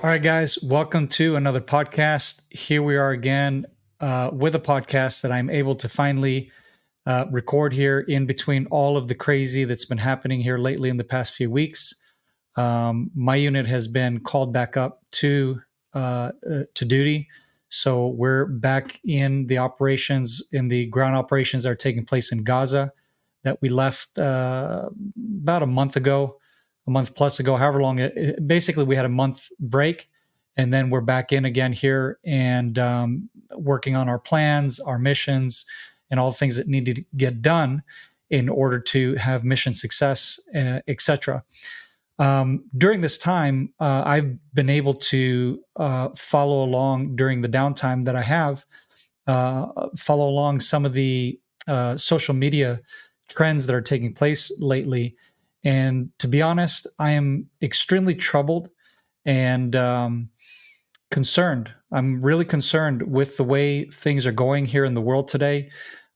All right, guys, welcome to another podcast. Here we are again with a podcast that I'm able to finally record here in between all of the crazy that's been happening here lately in the past few weeks. My unit has been called back up to duty. So we're back in the operations, in the ground operations that are taking place in Gaza that we left about a month plus ago, however long basically we had a month break, and then we're back in again here and working on our plans, our missions, and all the things that need to get done in order to have mission success, etc. During this time, I've been able to follow along during the downtime that I have, follow along some of the social media trends that are taking place lately. And to be honest, I am extremely troubled and concerned. I'm really concerned with the way things are going here in the world today,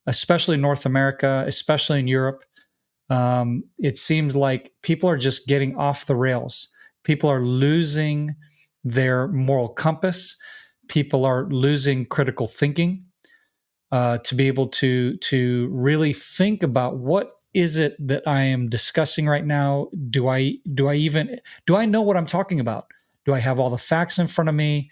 especially in North America, especially in Europe. It seems like people are just getting off the rails. People are losing their moral compass. People are losing critical thinking to be able to really think about what is it that I am discussing right now. Do I know what I'm talking about? Do I have all the facts in front of me,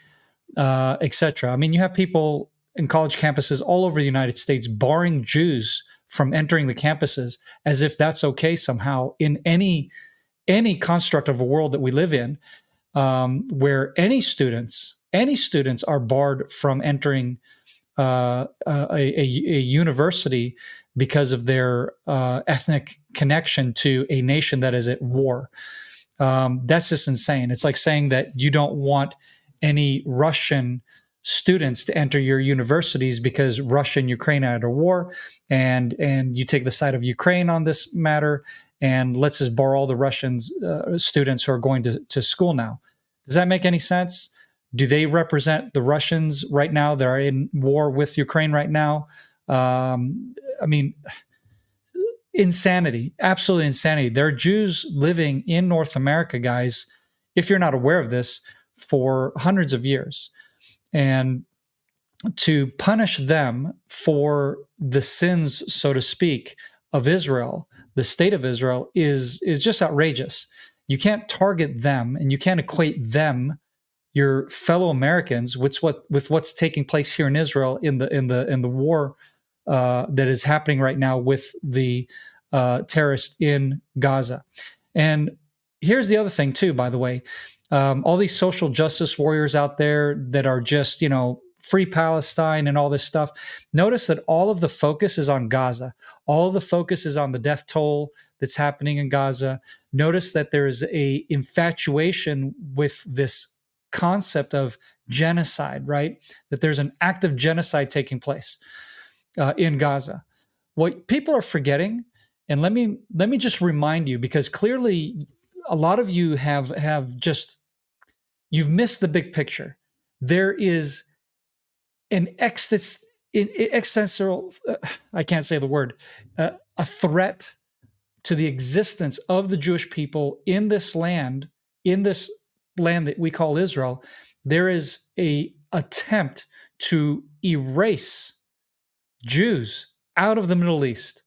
etc.? I mean, you have people in college campuses all over the United States barring Jews from entering the campuses as if that's okay somehow in any construct of a world that we live in, where any students are barred from entering a university because of their ethnic connection to a nation that is at war. That's just insane. It's like saying that you don't want any Russian students to enter your universities because Russia and Ukraine are at a war, and you take the side of Ukraine on this matter, and let's just bar all the Russians students who are going to school now. Does that make any sense? Do they represent the Russians right now that are in war with Ukraine right now? I mean, insanity, absolutely insanity. There are Jews living in North America, guys, if you're not aware of this, for hundreds of years. And to punish them for the sins, so to speak, of Israel, the state of Israel, is just outrageous. You can't target them and you can't equate them, your fellow Americans, with what's taking place here in Israel in the war that is happening right now with the terrorists in Gaza. And here's the other thing too, by the way, all these social justice warriors out there that are just, free Palestine and all this stuff. Notice that all of the focus is on Gaza. All of the focus is on the death toll that's happening in Gaza. Notice that there is a infatuation with this concept of genocide, right? That there's an act of genocide taking place in Gaza. What people are forgetting, and let me just remind you, because clearly a lot of you have just, you've missed the big picture. There is an existential, I can't say the word, a threat to the existence of the Jewish people in this land that we call Israel. There is a attempt to erase Jews out of the Middle East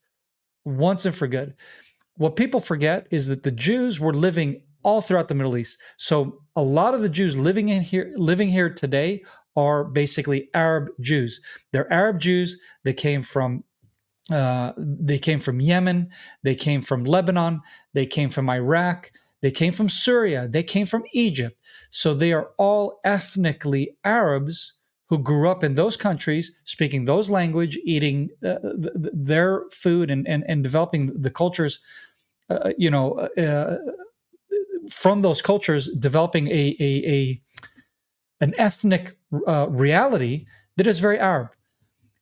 once and for good. What people forget is that the Jews were living all throughout the Middle East. So a lot of the Jews living here today are basically Arab Jews. They're Arab Jews that came from Yemen, they came from Lebanon, they came from Iraq, they came from Syria, they came from Egypt. So they are all ethnically Arabs who grew up in those countries, speaking those language, eating their food, and developing the cultures, from those cultures, developing an ethnic reality that is very Arab.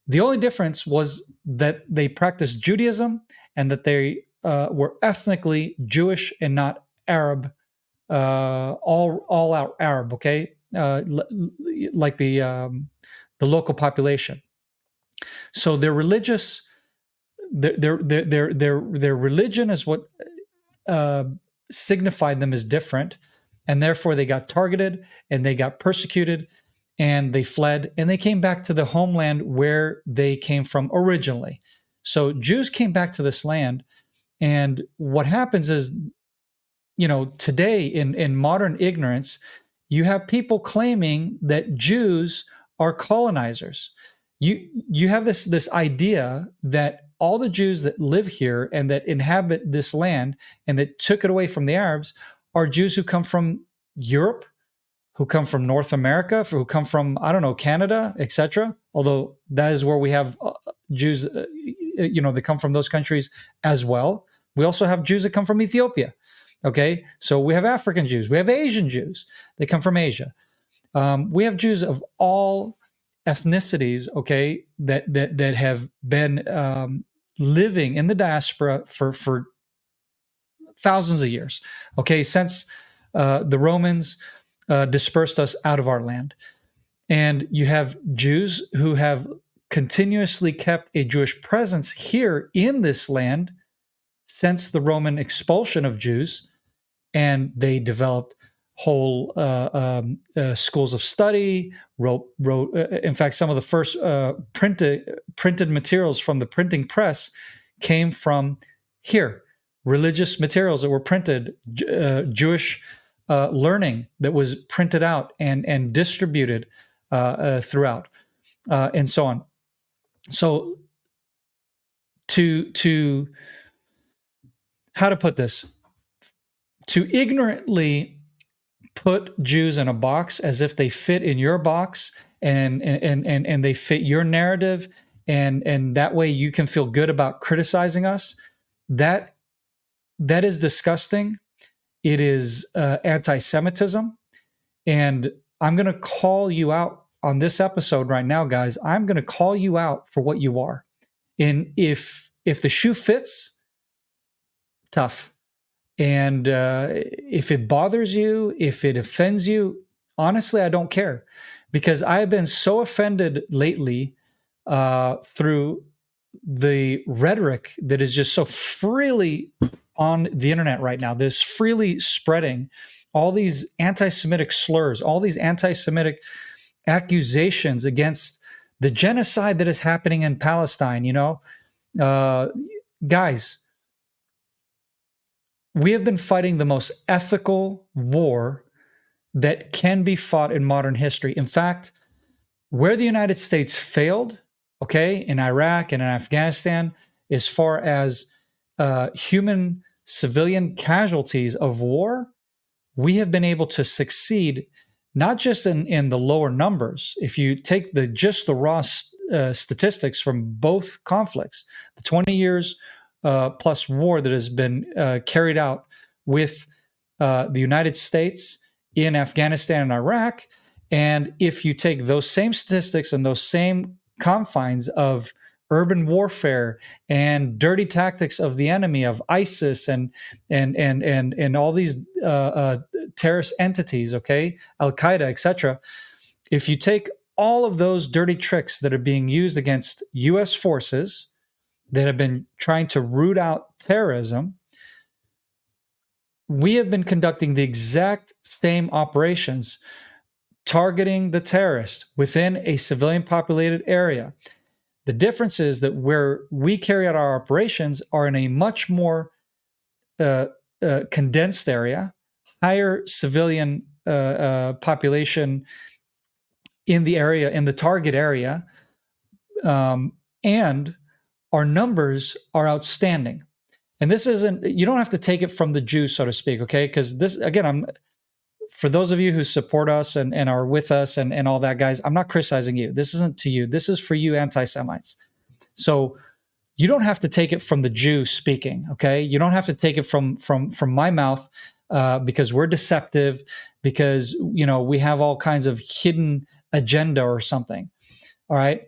The only difference was that they practiced Judaism and that they were ethnically Jewish and not Arab, all out Arab. Okay, like the local population. So their religious, their religion is what signified them as different, and therefore they got targeted and they got persecuted and they fled and they came back to the homeland where they came from originally. So Jews came back to this land, and what happens is, today in modern ignorance, you have people claiming that Jews are colonizers. You have this idea that all the Jews that live here and that inhabit this land and that took it away from the Arabs are Jews who come from Europe, who come from North America, who come from, I don't know, Canada, etc. Although that is where we have Jews, that come from those countries as well. We also have Jews that come from Ethiopia. Okay, so we have African Jews, we have Asian Jews. They come from Asia. We have Jews of all ethnicities. Okay, that have been living in the diaspora for thousands of years. Okay, since the Romans dispersed us out of our land. And you have Jews who have continuously kept a Jewish presence here in this land since the Roman expulsion of Jews, and they developed whole schools of study. Wrote. In fact, some of the first printed materials from the printing press came from here. Religious materials that were printed, Jewish learning that was printed out and distributed throughout, and so on. So, to how to put this? To ignorantly put Jews in a box as if they fit in your box and they fit your narrative, and that way you can feel good about criticizing us. That is disgusting. It is anti-Semitism, and I'm going to call you out on this episode right now, guys. I'm going to call you out for what you are. And if the shoe fits, tough. And if it bothers you, if it offends you, honestly, I don't care, because I have been so offended lately through the rhetoric that is just so freely on the internet right now. This freely spreading all these anti-Semitic slurs, all these anti-Semitic accusations against the genocide that is happening in Palestine. Guys, we have been fighting the most ethical war that can be fought in modern history. In fact, where the United States failed, in Iraq and in Afghanistan, as far as human civilian casualties of war, we have been able to succeed, not just in the lower numbers. If you take just the raw statistics from both conflicts, the 20 years plus war that has been carried out with the United States in Afghanistan and Iraq, and if you take those same statistics and those same confines of urban warfare and dirty tactics of the enemy, of ISIS and all these terrorist entities, Al Qaeda, etc. If you take all of those dirty tricks that are being used against U.S. forces that have been trying to root out terrorism, we have been conducting the exact same operations, targeting the terrorists within a civilian populated area. The difference is that where we carry out our operations are in a much more condensed area, higher civilian population in the area, in the target area, and our numbers are outstanding. And this isn't, you don't have to take it from the Jews, so to speak, okay? Because this, again, for those of you who support us and are with us and all that, guys, I'm not criticizing you. This isn't to you. This is for you anti-Semites. So you don't have to take it from the Jew speaking, okay? You don't have to take it from my mouth because we're deceptive, because, we have all kinds of hidden agenda or something, all right?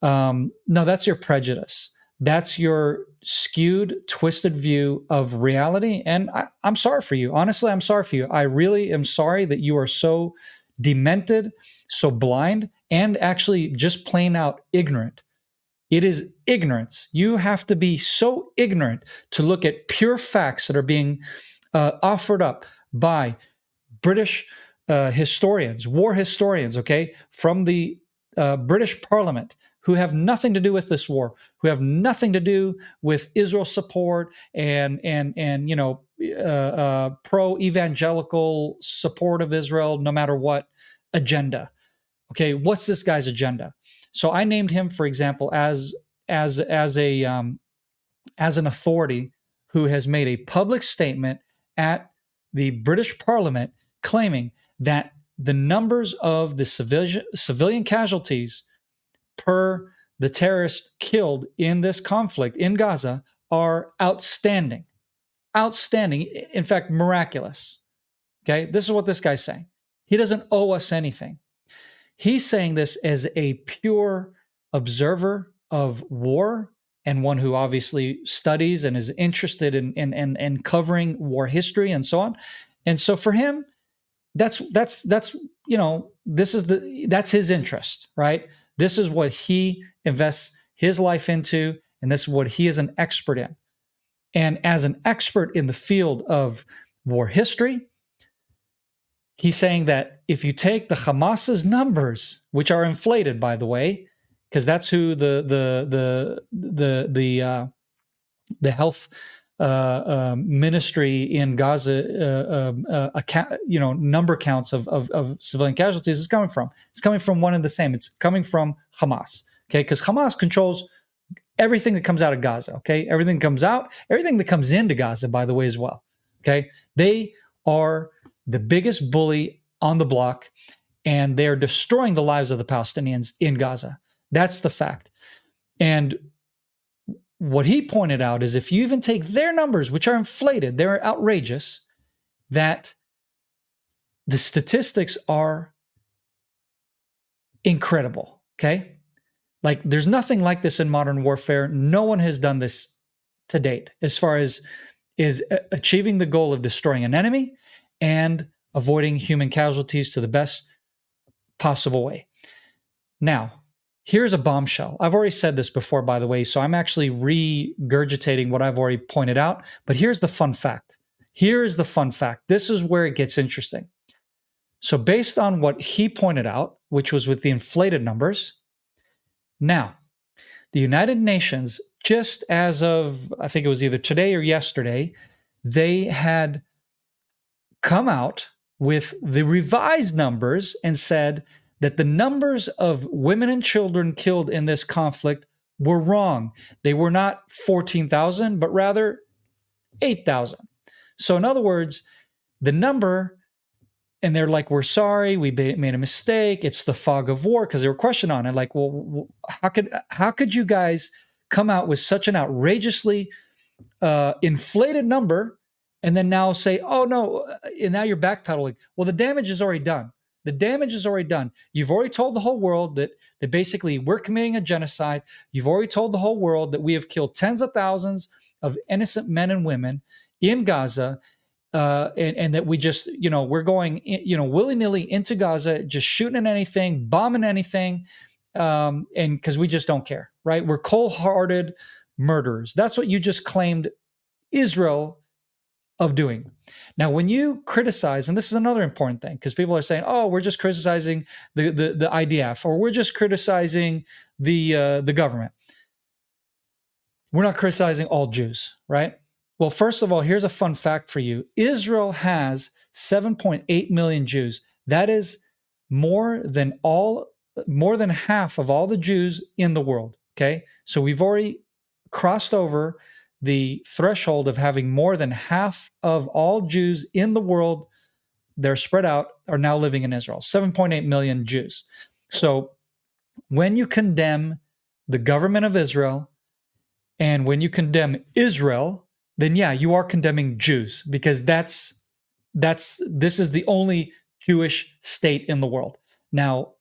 No, that's your prejudice. That's your skewed, twisted view of reality. And I'm sorry for you. Honestly, I'm sorry for you. I really am sorry that you are so demented, so blind, and actually just plain out ignorant. It is ignorance. You have to be so ignorant to look at pure facts that are being offered up by British historians, war historians, okay, from the British Parliament, who have nothing to do with this war, who have nothing to do with Israel support and pro evangelical support of Israel, no matter what agenda. Okay, what's this guy's agenda? So I named him, for example, as an authority who has made a public statement at the British Parliament claiming that the numbers of the civilian casualties per the terrorists killed in this conflict in Gaza are outstanding. Outstanding. In fact, miraculous. Okay, this is what this guy's saying. He doesn't owe us anything. He's saying this as a pure observer of war and one who obviously studies and is interested in covering war history and so on. And so for him, that's that's his interest, right? This is what he invests his life into, and this is what he is an expert in. And as an expert in the field of war history, he's saying that if you take the Hamas's numbers, which are inflated, by the way, because that's who the health ministry in Gaza, number counts of civilian casualties is coming from. It's coming from one and the same. It's coming from Hamas, okay? Because Hamas controls everything that comes out of Gaza, okay? Everything comes out, everything that comes into Gaza, by the way, as well, okay? They are the biggest bully on the block, and they're destroying the lives of the Palestinians in Gaza. That's the fact. And what he pointed out is if you even take their numbers, which are inflated, they're outrageous, that the statistics are incredible, okay? Like there's nothing like this in modern warfare. No one has done this to date as far as is achieving the goal of destroying an enemy and avoiding human casualties to the best possible way. Now, here's a bombshell. I've already said this before, by the way, so I'm actually regurgitating what I've already pointed out, but here's the fun fact. Here is the fun fact. This is where it gets interesting. So based on what he pointed out, which was with the inflated numbers, now, the United Nations, just as of, I think it was either today or yesterday, they had come out with the revised numbers and said that the numbers of women and children killed in this conflict were wrong. They were not 14,000, but rather 8,000. So in other words, the number, and they're like, we're sorry, we made a mistake. It's the fog of war, because they were questioning on it. Like, well, how could you guys come out with such an outrageously inflated number and then now say, oh no, and now you're backpedaling? Well, the damage is already done. The damage is already done. You've already told the whole world that basically we're committing a genocide. You've already told the whole world that we have killed tens of thousands of innocent men and women in Gaza. And that we just, we're going, willy-nilly into Gaza, just shooting at anything, bombing anything, and because we just don't care, right? We're cold-hearted murderers. That's what you just claimed Israel of doing. Now, when you criticize, and this is another important thing, because people are saying, oh, we're just criticizing the IDF, or we're just criticizing the government. We're not criticizing all Jews, right? Well, first of all, here's a fun fact for you. Israel has 7.8 million Jews. That is more than half of all the Jews in the world, okay? So we've already crossed over the threshold of having more than half of all Jews in the world, they're spread out, are now living in Israel. 7.8 million Jews. So when you condemn the government of Israel and when you condemn Israel, then yeah, you are condemning Jews, because this is the only Jewish state in the world. Now,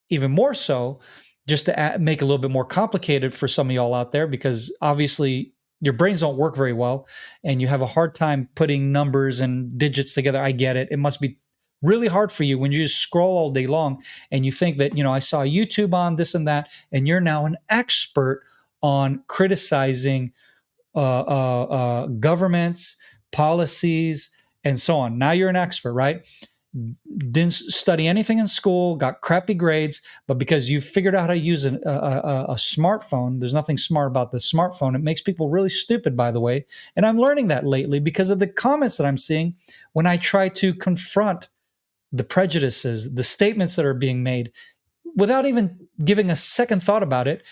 even more so, just to make it a little bit more complicated for some of y'all out there, because obviously your brains don't work very well and you have a hard time putting numbers and digits together. I get it. It must be really hard for you when you just scroll all day long and you think that, I saw YouTube on this and that, and you're now an expert on criticizing governments, policies, and so on. Now you're an expert, right? didn't study anything in school, got crappy grades, but because you figured out how to use a smartphone, there's nothing smart about the smartphone. It makes people really stupid, by the way. And I'm learning that lately because of the comments that I'm seeing when I try to confront the prejudices, the statements that are being made without even giving a second thought about it.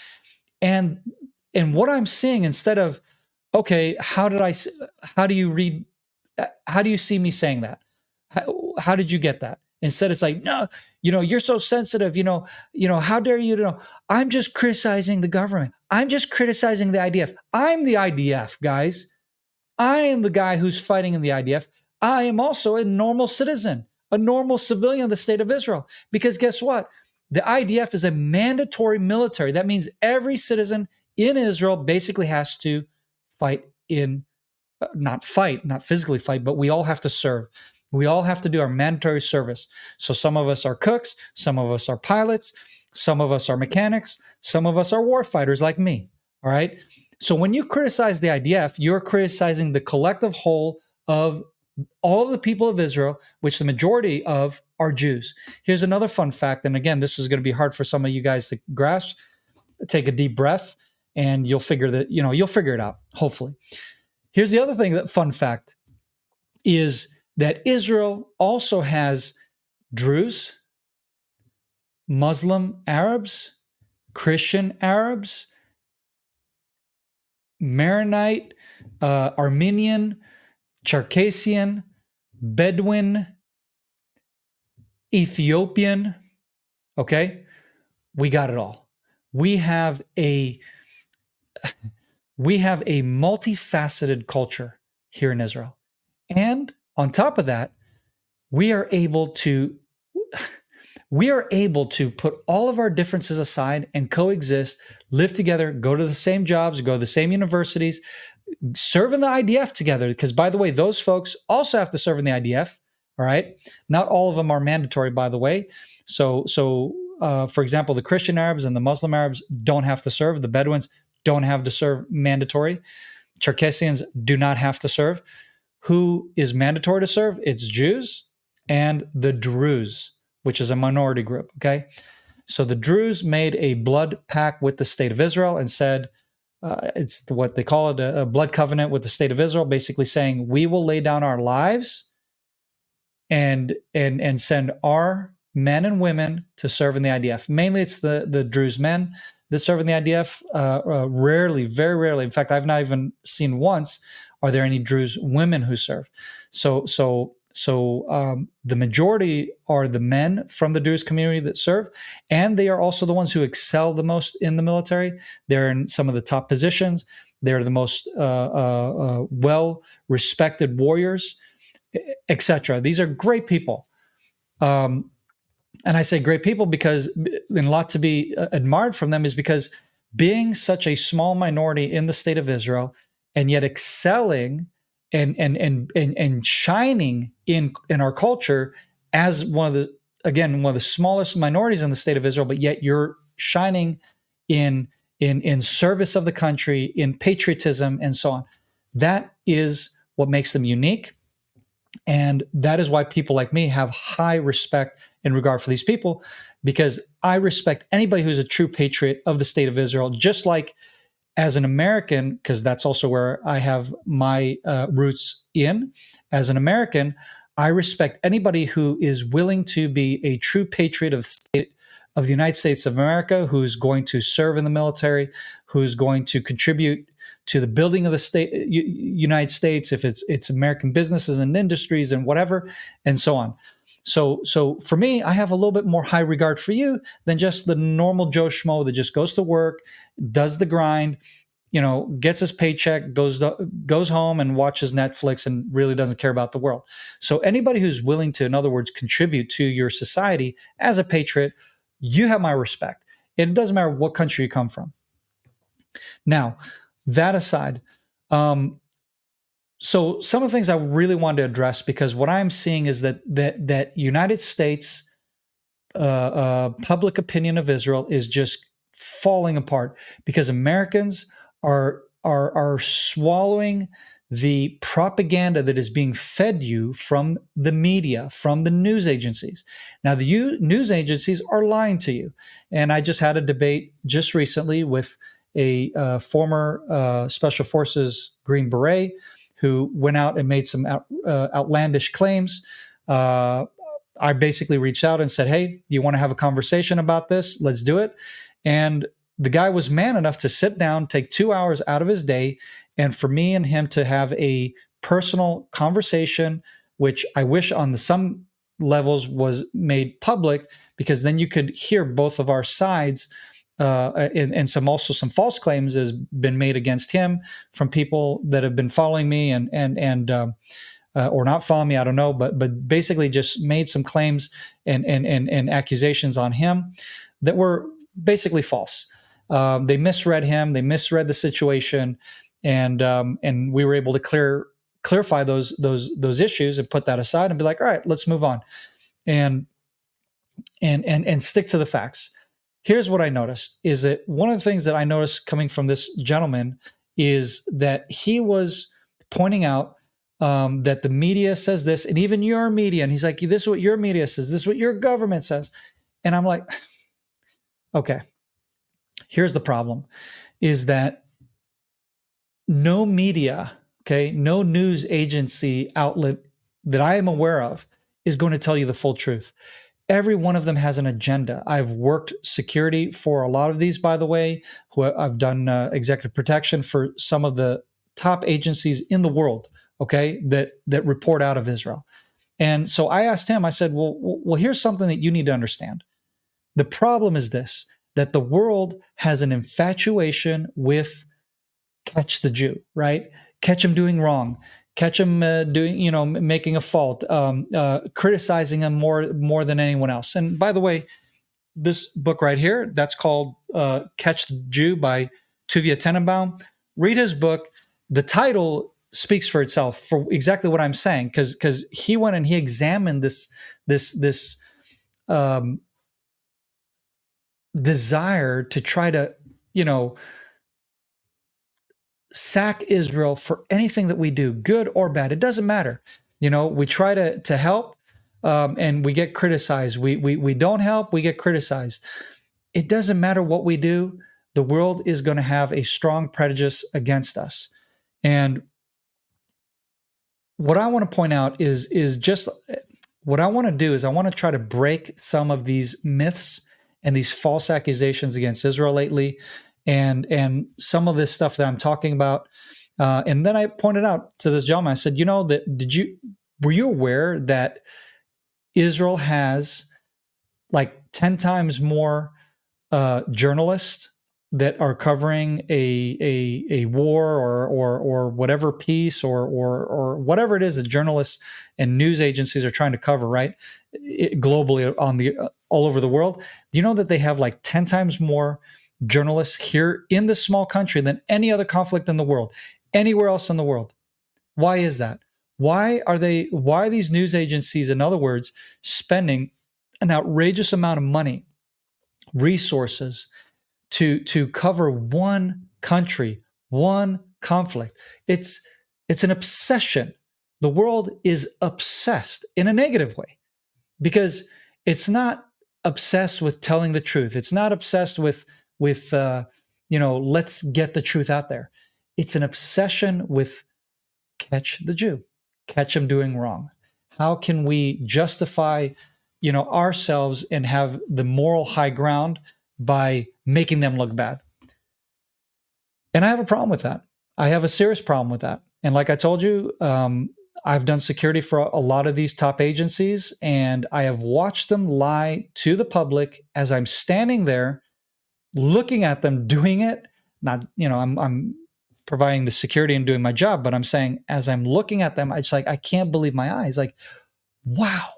And what I'm seeing, instead of, okay, how do you see me saying that? How did you get that? Instead, it's like, no, you're so sensitive. How dare you? I'm just criticizing the government. I'm just criticizing the IDF. I'm the IDF, guys. I am the guy who's fighting in the IDF. I am also a normal citizen, a normal civilian of the state of Israel. Because guess what? The IDF is a mandatory military. That means every citizen in Israel basically has to fight in, not physically fight, but we all have to serve. We all have to do our mandatory service. So some of us are cooks, some of us are pilots, some of us are mechanics, some of us are war fighters like me. All right. So when you criticize the IDF, you're criticizing the collective whole of all of the people of Israel, which the majority of are Jews. Here's another fun fact. And again, this is going to be hard for some of you guys to grasp. Take a deep breath and you'll figure it out, hopefully. Here's the other thing, that fun fact is that Israel also has Druze, Muslim Arabs, Christian Arabs, Maronite, Armenian, Circassian, Bedouin, Ethiopian. Okay, we got it all. We have a multifaceted culture here in Israel. And on top of that, we are able to put all of our differences aside and coexist, live together, go to the same jobs, go to the same universities, serve in the IDF together. Because, by the way, those folks also have to serve in the IDF. All right. Not all of them are mandatory, by the way. So, for example, the Christian Arabs and the Muslim Arabs don't have to serve. The Bedouins don't have to serve mandatory. Circassians do not have to serve. Who is mandatory to serve? It's Jews and the Druze, which is a minority group. Okay. So the Druze made a blood pact with the state of Israel and said, it's what they call it, a blood covenant with the state of Israel, basically saying we will lay down our lives and send our men and women to serve in the IDF. Mainly it's the Druze men that serve in the IDF. Rarely, very rarely. In fact, I've not even seen once are there any Druze women who serve. So the majority are the men from the Druze community that serve, and they are also the ones who excel the most in the military. They're in some of the top positions. They're the most well-respected warriors, etc. These are great people. And I say great people because, and a lot to be admired from them, is because being such a small minority in the state of Israel and yet excelling and shining in our culture as one of the smallest minorities in the state of Israel, but yet you're shining in service of the country, in patriotism, and so on. That is what makes them unique. And that is why people like me have high respect and regard for these people, because I respect anybody who's a true patriot of the state of Israel, just like as an American, because that's also where I have my roots in. As an American, I respect anybody who is willing to be a true patriot of the United States of America, who's going to serve in the military, who's going to contribute to the building of the United States, if it's American businesses and industries and whatever, and so on. So for me, I have a little bit more high regard for you than just the normal Joe Schmo that just goes to work, does the grind, gets his paycheck, goes home and watches Netflix and really doesn't care about the world. So anybody who's willing to, in other words, contribute to your society as a patriot, you have my respect. And it doesn't matter what country you come from. Now, that aside, so some of the things I really wanted to address, because what I'm seeing is that United States public opinion of Israel is just falling apart because Americans are swallowing the propaganda that is being fed you from the media, from the news agencies. Now, the news agencies are lying to you. And I just had a debate just recently with a former Special Forces Green Beret who went out and made some outlandish claims. I basically reached out and said, hey, you want to have a conversation about this? Let's do it. And the guy was man enough to sit down, take 2 hours out of his day, and for me and him to have a personal conversation, which I wish on some levels was made public, because then you could hear both of our sides. And some false claims has been made against him from people that have been following me and or not following me, I don't know, but basically just made some claims and accusations on him that were basically false. They misread him, they misread the situation, and we were able to clarify those issues and put that aside and be like, all right, let's move on and stick to the facts. Here's what I noticed is that one of the things that I noticed coming from this gentleman is that he was pointing out that the media says this, and even your media, and he's like, this is what your media says, this is what your government says. And I'm like, okay, here's the problem is that no media, okay, no news agency outlet that I am aware of is going to tell you the full truth. Every one of them has an agenda. I've worked security for a lot of these, by the way. I've done executive protection for some of the top agencies in the world, okay, that report out of Israel. And so I asked him, I said, well, here's something that you need to understand. The problem is this, that the world has an infatuation with catch the Jew, right? Catch him doing wrong. Catch him making a fault, criticizing him more than anyone else. And by the way, this book right here, that's called Catch the Jew by Tuvia Tenenbaum. Read his book. The title speaks for itself for exactly what I'm saying, because he went and he examined this desire to try to, sack Israel for anything that we do, good or bad. It doesn't matter. We try to help, and we get criticized. We don't help, we get criticized. It doesn't matter what we do. The world is going to have a strong prejudice against us. And what I want to point out is just what I want to do is I want to try to break some of these myths and these false accusations against Israel lately, and some of this stuff that I'm talking about. And then I pointed out to this gentleman, I said, were you aware that Israel has like 10 times more journalists that are covering a war or whatever peace or whatever it is that journalists and news agencies are trying to cover, right? Globally all over the world. Do you know that they have like 10 times more journalists here in this small country than any other conflict in the world, anywhere else in the world? Why is that? Why are these news agencies, in other words, spending an outrageous amount of money, resources to cover one country, one conflict? It's an obsession. The world is obsessed in a negative way, because it's not obsessed with telling the truth. It's not obsessed with let's get the truth out there. It's an obsession with catch the Jew, catch him doing wrong. How can we justify, ourselves and have the moral high ground by making them look bad? And I have a problem with that. I have a serious problem with that. And like I told you, I've done security for a lot of these top agencies, and I have watched them lie to the public as I'm standing there looking at them doing it. Not, I'm providing the security and doing my job, but I'm saying as I'm looking at them, it's like, I can't believe my eyes. Like, wow,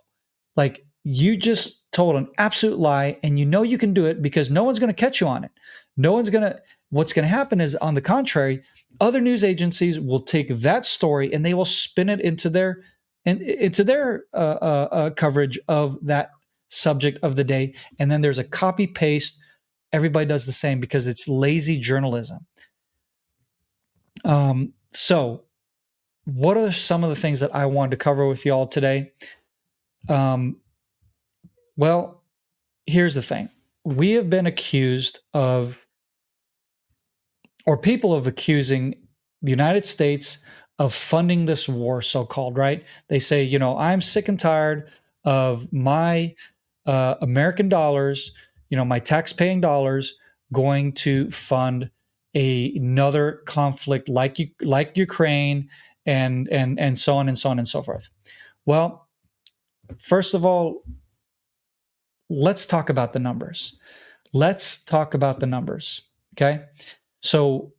like you just told an absolute lie, and you can do it because no one's going to catch you on it. What's going to happen is, on the contrary, other news agencies will take that story and they will spin it into their coverage of that subject of the day. And then there's a copy paste. Everybody does the same because it's lazy journalism. So what are some of the things that I wanted to cover with y'all today? Well, here's the thing. We have been accused of, or people of accusing the United States of funding this war, so-called, right? They say, I'm sick and tired of my American dollars, my tax-paying dollars going to fund another conflict like Ukraine and so on and so on and so forth. Well, first of all, let's talk about the numbers. Okay? So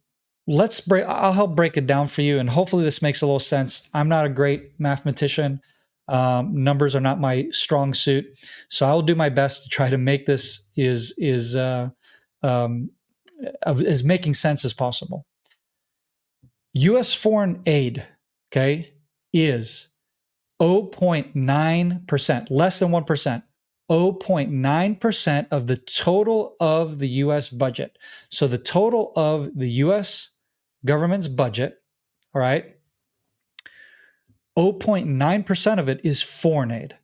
I'll help break it down for you, and hopefully this makes a little sense. I'm not a great mathematician. Numbers are not my strong suit. So I'll do my best to try to make this as making sense as possible. U.S. foreign aid, okay, is 0.9%, less than 1%. 0.9% of the total of the U.S. budget. So the total of the U.S. government's budget, all right, 0.9% of it is foreign aid.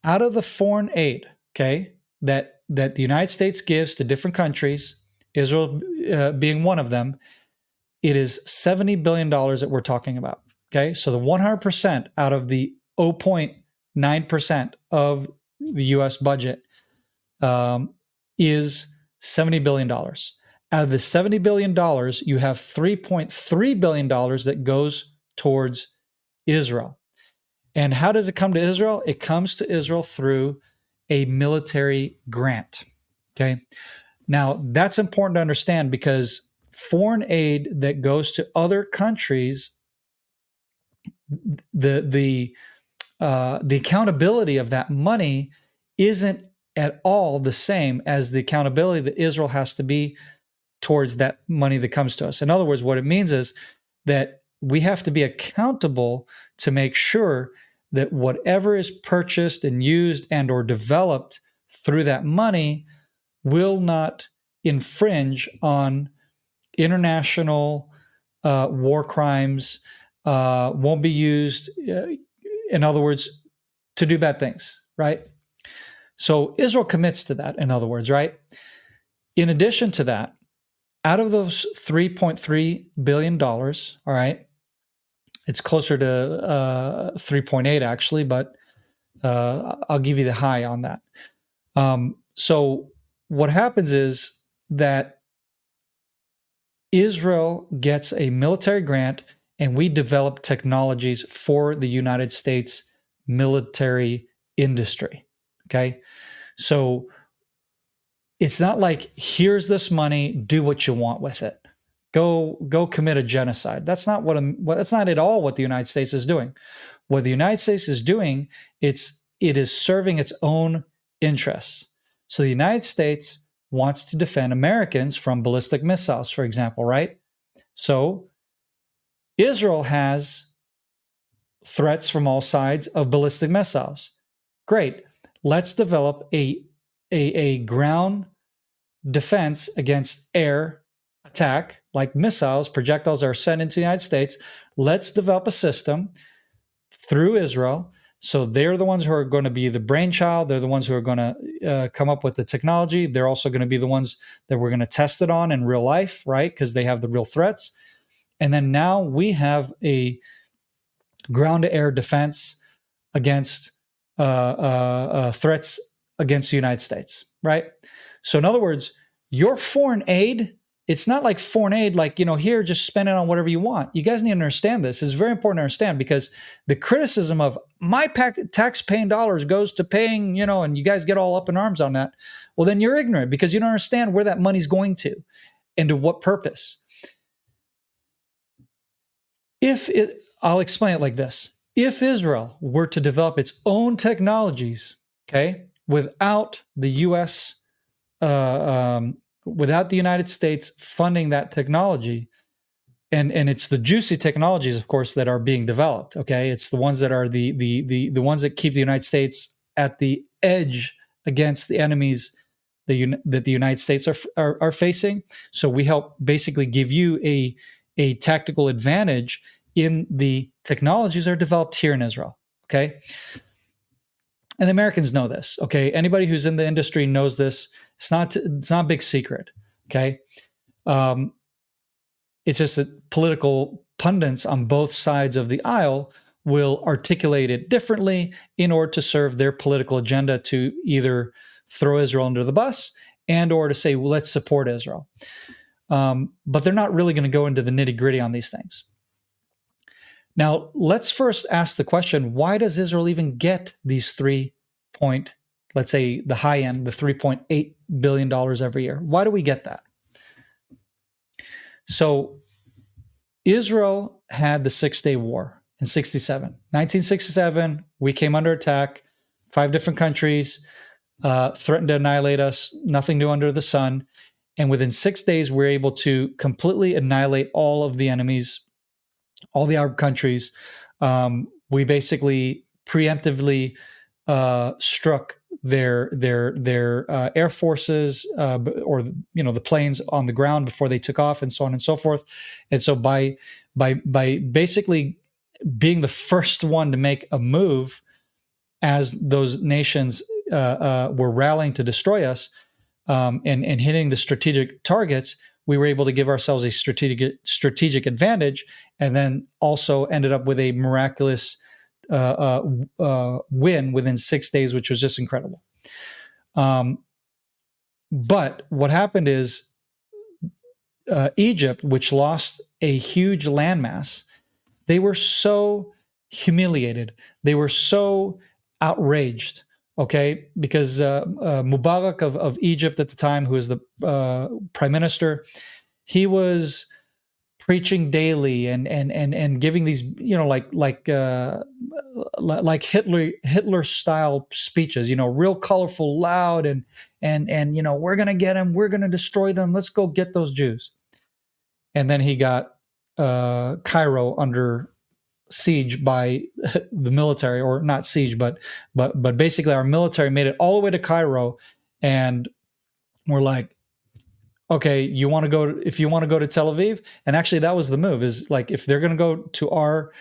Out of the foreign aid, okay, that the United States gives to different countries, Israel being one of them, it is $70 billion that we're talking about. Okay, so the 100% out of the 0.9% of the U.S. budget is $70 billion. Out of the $70 billion, you have $3.3 billion that goes towards Israel. And how does it come to Israel? It comes to Israel through a military grant. Okay. Now, that's important to understand because foreign aid that goes to other countries, the accountability of that money isn't at all the same as the accountability that Israel has to be towards that money that comes to us. In other words, what it means is that we have to be accountable to make sure that whatever is purchased and used and or developed through that money will not infringe on international war crimes, won't be used, in other words, to do bad things, right? So Israel commits to that, in other words, right? In addition to that, out of those $3.3 billion, all right, it's closer to 3.8 actually, but I'll give you the high on that. So what happens is that Israel gets a military grant and we develop technologies for the United States military industry. Okay. So it's not like, here's this money, do what you want with it. Go commit a genocide. That's not that's not at all what the United States is doing. What the United States is doing, it is serving its own interests. So the United States wants to defend Americans from ballistic missiles, for example, right? So Israel has threats from all sides of ballistic missiles. Great. Let's develop a ground defense against air attack, like missiles, projectiles are sent into the United States. Let's develop a system through Israel. So they're the ones who are going to be the brainchild. They're the ones who are going to come up with the technology. They're also going to be the ones that we're going to test it on in real life, right? Because they have the real threats. And then now we have a ground-to-air defense against threats against the United States, right? So in other words, your foreign aid, it's not like foreign aid, like, here, just spend it on whatever you want. You guys need to understand this. It's very important to understand because the criticism of my tax-paying dollars goes to paying, and you guys get all up in arms on that. Well, then you're ignorant because you don't understand where that money's going to and to what purpose. I'll explain it like this. If Israel were to develop its own technologies, okay, without the U.S., without the United States funding that technology, and it's the juicy technologies, of course, that are being developed. Okay, it's the ones that are the ones that keep the United States at the edge against the enemies that the United States are facing. So we help basically give you a tactical advantage in the technologies are developed here in Israel. Okay. And the Americans know this. Okay. Anybody who's in the industry knows this. It's not a big secret. Okay. It's just that political pundits on both sides of the aisle will articulate it differently in order to serve their political agenda, to either throw Israel under the bus and or to say, well, let's support Israel. But they're not really going to go into the nitty gritty on these things. Now, let's first ask the question, why does Israel even get these let's say the high end, the $3.8 billion every year? Why do we get that? So Israel had the Six-Day War in 1967. 1967, we came under attack. 5 different countries threatened to annihilate us. Nothing new under the sun. And within 6 days, we were able to completely annihilate all of the enemies, all the Arab countries. We basically preemptively struck their air forces or the planes on the ground before they took off, and so on and so forth. And so by basically being the first one to make a move as those nations were rallying to destroy us, and hitting the strategic targets, we were able to give ourselves a strategic advantage, and then also ended up with a miraculous win within 6 days, which was just incredible. But what happened is Egypt, which lost a huge landmass, they were so humiliated. They were so outraged, okay? Because Mubarak of Egypt at the time, who was the prime minister, he was preaching daily and giving these, like Hitler style speeches, real colorful, loud, and we're gonna get them, we're gonna destroy them, let's go get those Jews. And then he got Cairo under siege by the military, or not siege, but basically our military made it all the way to Cairo, and we're like, okay, if you want to go to Tel Aviv, and actually that was the move, is like, if they're going to go to our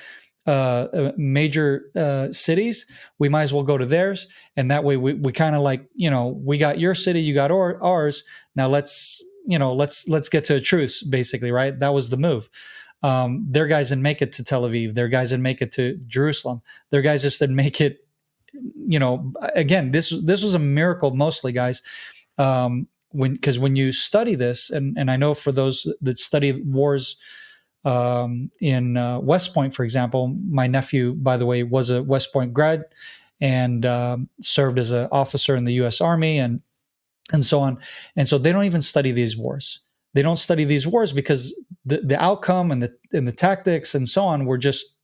major cities, we might as well go to theirs, and that way we kind of like, we got your city, you got ours. Now let's get to a truce, basically, right? That was the move. Their guys didn't make it to Tel Aviv. Their guys didn't make it to Jerusalem. Their guys just didn't make it. Again, this was a miracle, mostly, guys. Because when you study this, and I know for those that study wars in West Point, for example, my nephew, by the way, was a West Point grad and served as an officer in the U.S. Army and so on. And so they don't even study these wars. They don't study these wars because the outcome and the tactics and so on were just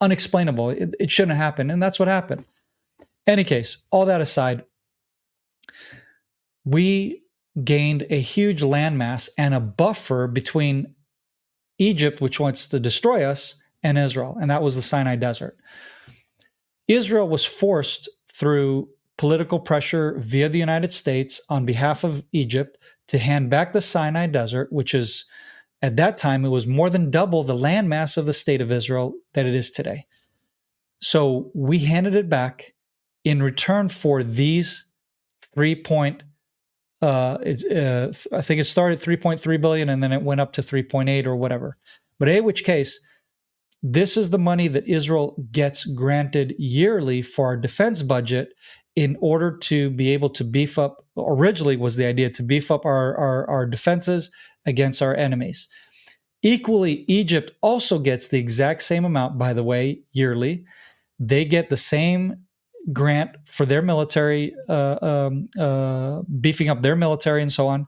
unexplainable. It shouldn't have happened, and that's what happened. Any case, all that aside, we gained a huge landmass and a buffer between Egypt, which wants to destroy us, and Israel, and that was the Sinai Desert. Israel was forced through political pressure via the United States on behalf of Egypt to hand back the Sinai Desert, which is, at that time, it was more than double the landmass of the state of Israel that it is today. So we handed it back in return for these I think it started 3.3 billion and then it went up to 3.8 or whatever. But in which case, this is the money that Israel gets granted yearly for our defense budget in order to be able to beef up. Originally was the idea to beef up our defenses against our enemies. Equally, Egypt also gets the exact same amount, by the way, yearly. They get the same grant for their military, beefing up their military and so on.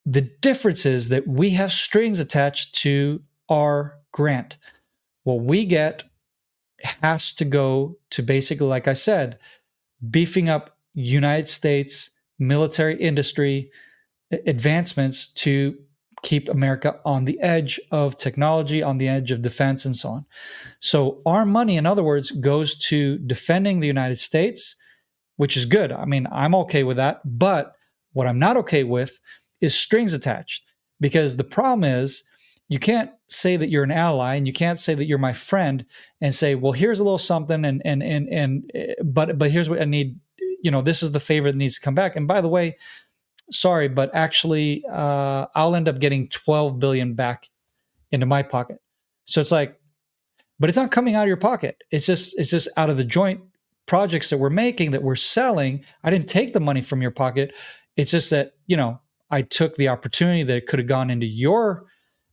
The difference is that we have strings attached to our grant. What we get has to go to basically, like I said, beefing up United States military industry advancements to keep America on the edge of technology, on the edge of defense, and so on. So our money, in other words, goes to defending the United States, which is good. I mean, I'm okay with that. But what I'm not okay with is strings attached, because the problem is you can't say that you're an ally, and you can't say that you're my friend and say, well, here's a little something, but here's what I need. This is the favor that needs to come back. And by the way, sorry, but actually, I'll end up getting 12 billion back into my pocket. So it's like, but it's not coming out of your pocket. It's just out of the joint projects that we're making, that we're selling. I didn't take the money from your pocket. It's just that, I took the opportunity that it could have gone into your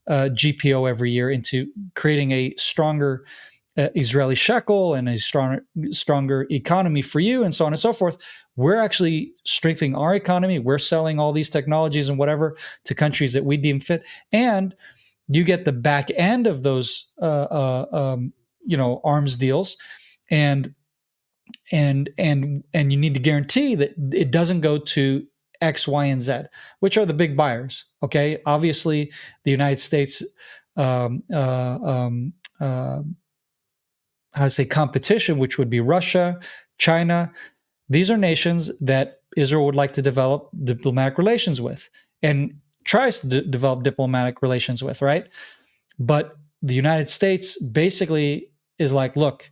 GPO every year, into creating a stronger Israeli shekel and a stronger economy for you, and so on and so forth. We're actually strengthening our economy. We're selling all these technologies and whatever to countries that we deem fit, and you get the back end of those arms deals, and you need to guarantee that it doesn't go to X, Y, and Z, which are the big buyers. Okay, obviously the United States, how to say, competition, which would be Russia, China. These are nations that Israel would like to develop diplomatic relations with, and tries to develop diplomatic relations with, right? But the United States basically is like, look,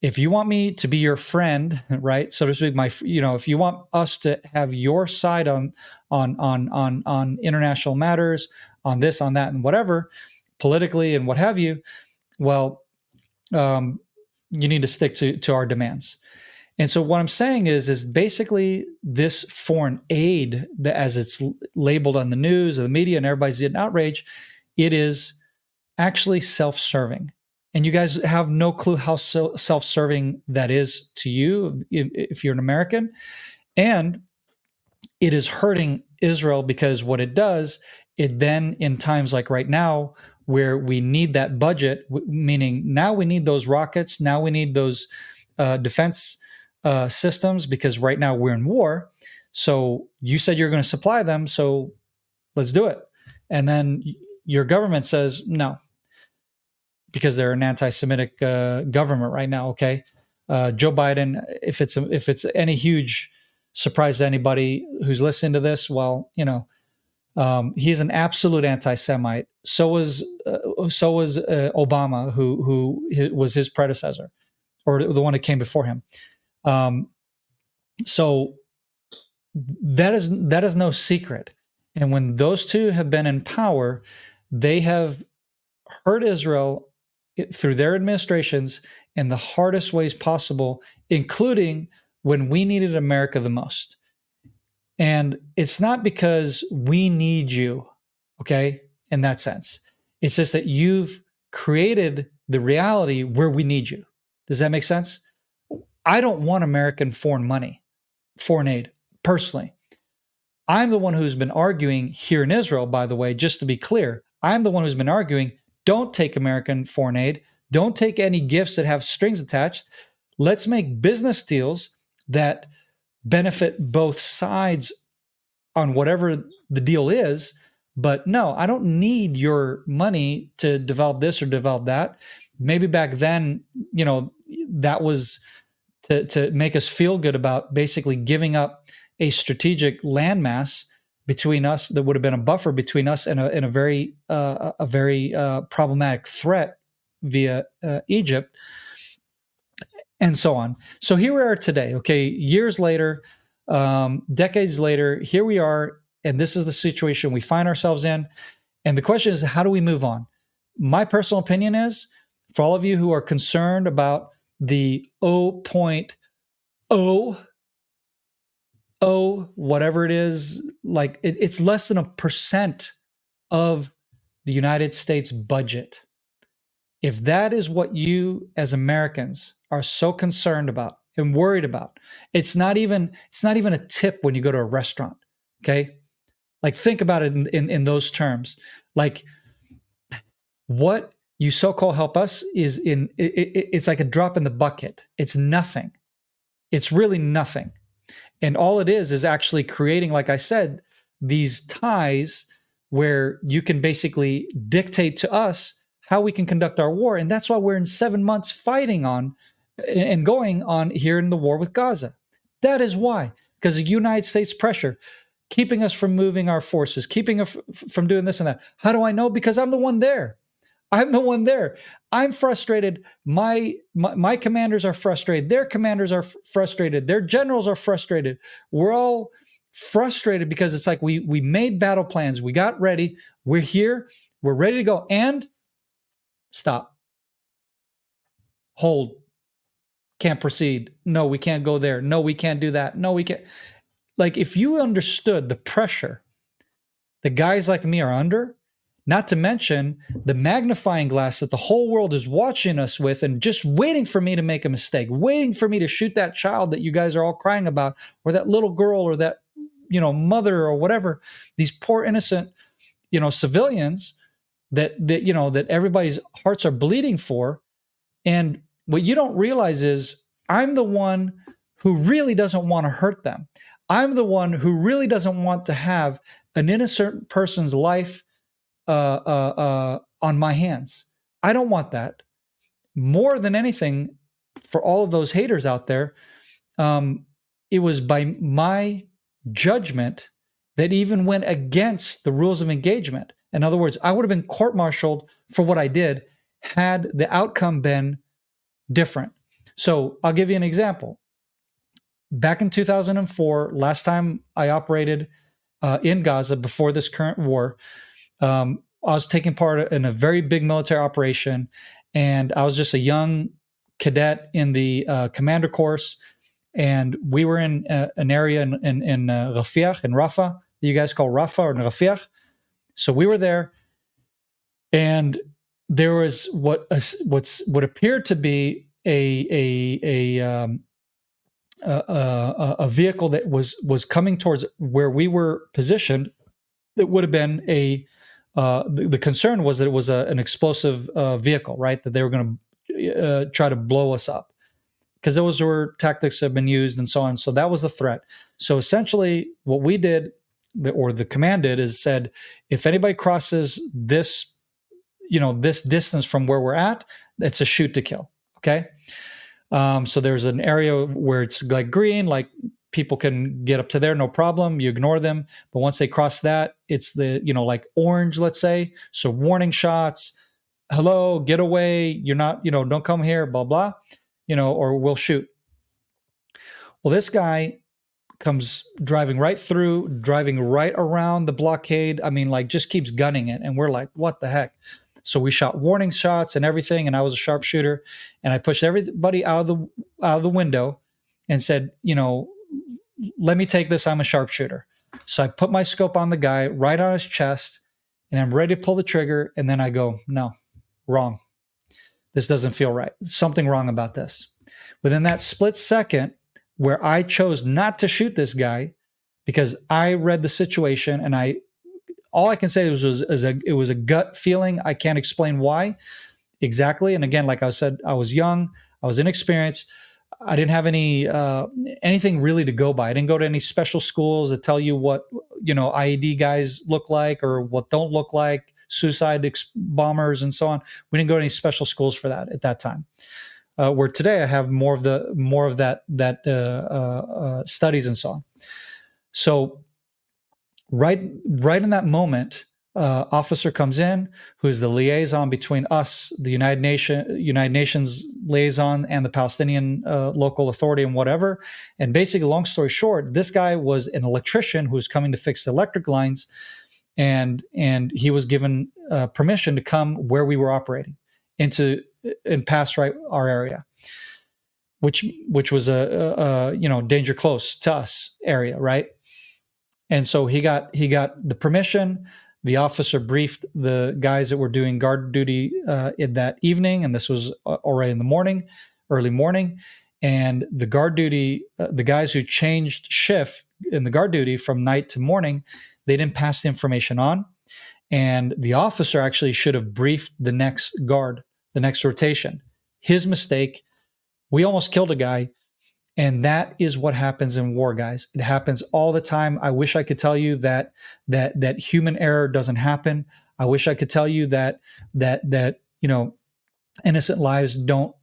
if you want me to be your friend, right, so to speak, if you want us to have your side on international matters, on this, on that, and whatever, politically and what have you, well, you need to stick to our demands. And so what I'm saying is basically this foreign aid, that as it's labeled on the news or the media and everybody's getting outraged, it is actually self-serving. And you guys have no clue how self-serving that is to you if you're an American. And it is hurting Israel, because what it does, it then, in times like right now, where we need that budget, meaning now we need those rockets, now we need those defense systems, because right now we're in war. So you said you're going to supply them, so let's do it. And then your government says no, because they're an anti-Semitic government right now. Okay, Joe Biden. If it's any huge surprise to anybody who's listening to this, well, he's an absolute anti-Semite. So was Obama, who was his predecessor, or the one that came before him. So that is no secret. And when those two have been in power, they have hurt Israel through their administrations in the hardest ways possible, including when we needed America the most. And it's not because we need you, okay, in that sense. It's just that you've created the reality where we need you. Does that make sense? I don't want American foreign aid, personally. I'm the one who's been arguing here in Israel, by the way, just to be clear. I'm the one who's been arguing, don't take American foreign aid. Don't take any gifts that have strings attached. Let's make business deals that benefit both sides on whatever the deal is. But no, I don't need your money to develop this or develop that. Maybe back then, that was to make us feel good about basically giving up a strategic landmass between us that would have been a buffer between us and a very problematic threat via Egypt, and so on. So here we are today. Okay, years later, decades later, here we are, and this is the situation we find ourselves in. And the question is, how do we move on? My personal opinion is, for all of you who are concerned about the 0.0 whatever it is, like it's less than 1% of the United States budget. If that is what you as Americans are so concerned about and worried about, it's not even a tip when you go to a restaurant. Okay, like think about it in those terms. Like what you so-called help us is it's like a drop in the bucket. It's nothing. It's really nothing. And all it is actually creating, like I said, these ties where you can basically dictate to us how we can conduct our war. And that's why we're in 7 months fighting on and going on here in the war with Gaza. That is why, because of United States pressure. keeping us from moving our forces, keeping us from doing this and that. How do I know? Because I'm the one there. I'm the one there. I'm frustrated. My commanders are frustrated. Their commanders are frustrated. Their generals are frustrated. We're all frustrated because it's like we made battle plans. We got ready. We're here. We're ready to go. And stop. Hold. Can't proceed. No, we can't go there. No, we can't do that. No, we can't. Like, if you understood the pressure the guys like me are under, not to mention the magnifying glass that the whole world is watching us with and just waiting for me to make a mistake, waiting for me to shoot that child that you guys are all crying about, or that little girl, or that, mother, or whatever, these poor innocent, civilians that everybody's hearts are bleeding for. And what you don't realize is I'm the one who really doesn't want to hurt them. I'm the one who really doesn't want to have an innocent person's life on my hands. I don't want that. More than anything, for all of those haters out there, it was by my judgment that even went against the rules of engagement. In other words, I would have been court-martialed for what I did had the outcome been different. So I'll give you an example. Back in 2004, last time I operated in Gaza before this current war, I was taking part in a very big military operation, and I was just a young cadet in the commander course, and we were in an area in Rafah, in Rafah, that you guys call Rafah or Rafah. So we were there, and there was what appeared to be a vehicle that was coming towards where we were positioned. That would have been the concern was that it was an explosive vehicle, right? That they were going to try to blow us up, because those were tactics that have been used and so on. So that was the threat. So essentially what we did, or the command did, is said, if anybody crosses this, this distance from where we're at, it's a shoot to kill. Okay. So there's an area where it's like green, like people can get up to there, no problem. You ignore them. But once they cross that, it's the, like orange, let's say. So warning shots, hello, get away. You're not, don't come here, blah, blah, or we'll shoot. Well, this guy comes driving right through, driving right around the blockade. I mean, like, just keeps gunning it. And we're like, what the heck? So we shot warning shots and everything. And I was a sharpshooter, and I pushed everybody out of the window and said, let me take this. I'm a sharpshooter. So I put my scope on the guy, right on his chest, and I'm ready to pull the trigger. And then I go, no, wrong. This doesn't feel right. Something wrong about this. Within that split second where I chose not to shoot this guy, because I read the situation, and all I can say it was a gut feeling. I can't explain why exactly. And again, like I said, I was young, I was inexperienced. I didn't have anything really to go by. I didn't go to any special schools that tell you what, IED guys look like or what don't look like, suicide bombers and so on. We didn't go to any special schools for that at that time. Where today I have more of that studies and so on. So right in that moment, officer comes in, who's the liaison between us, the United Nations liaison, and the Palestinian local authority and whatever. And basically, long story short, this guy was an electrician who was coming to fix the electric lines, and he was given permission to come where we were operating and pass right our area, which was a danger close to us area, right? And so he got the permission. The officer briefed the guys that were doing guard duty in that evening, and this was already in the morning, early morning. And the guard duty, the guys who changed shift in the guard duty from night to morning, they didn't pass the information on. And the officer actually should have briefed the next guard, the next rotation. His mistake. We almost killed a guy. And that is what happens in war, guys. It happens all the time. I wish I could tell you that human error doesn't happen. I wish I could tell you that innocent lives don't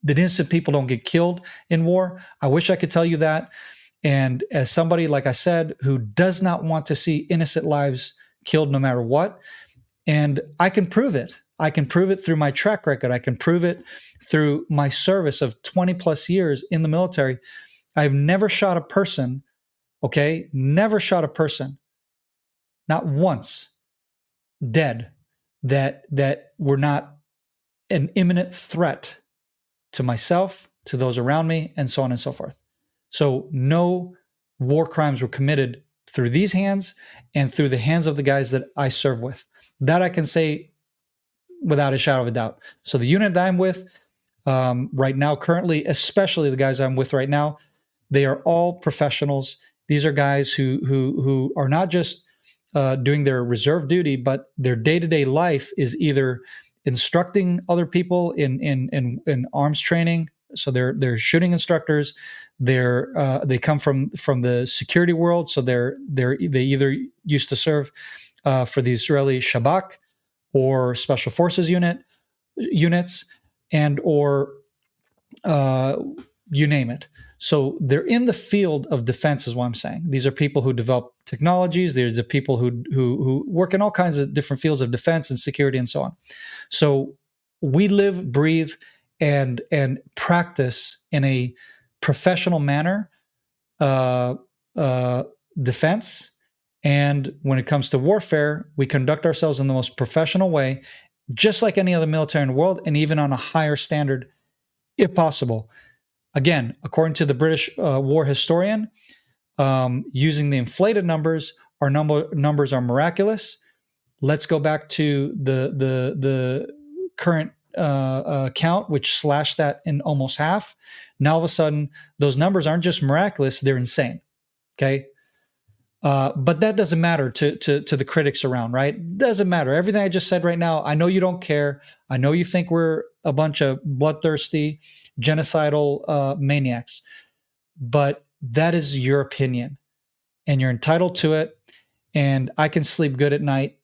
that innocent people don't get killed in war. I wish I could tell you that. And as somebody, like I said, who does not want to see innocent lives killed no matter what, and I can prove it. I can prove it through my track record. I can prove it through my service of 20 plus years in the military. I've never shot a person, okay? Never shot a person, not once, dead, that were not an imminent threat to myself, to those around me, and so on and so forth. So no war crimes were committed through these hands and through the hands of the guys that I serve with. That I can say without a shadow of a doubt. So the unit that I'm with right now, currently, especially the guys I'm with right now, they are all professionals. These are guys who are not just doing their reserve duty, but their day-to-day life is either instructing other people in arms training. So they're shooting instructors. They come from the security world. So they either used to serve for the Israeli Shabak or Special Forces units, and or you name it. So they're in the field of defense, is what I'm saying. These are people who develop technologies. There's the people who work in all kinds of different fields of defense and security and so on. So we live, breathe, and practice in a professional manner defense. And when it comes to warfare, we conduct ourselves in the most professional way, just like any other military in the world, and even on a higher standard, if possible. Again, according to the British war historian, using the inflated numbers, our numbers are miraculous. Let's go back to the current count, which slashed that in almost half. Now, all of a sudden, those numbers aren't just miraculous, they're insane. Okay. But that doesn't matter to the critics around, right? Doesn't matter. Everything I just said right now, I know you don't care. I know you think we're a bunch of bloodthirsty, genocidal maniacs, but that is your opinion and you're entitled to it. And I can sleep good at night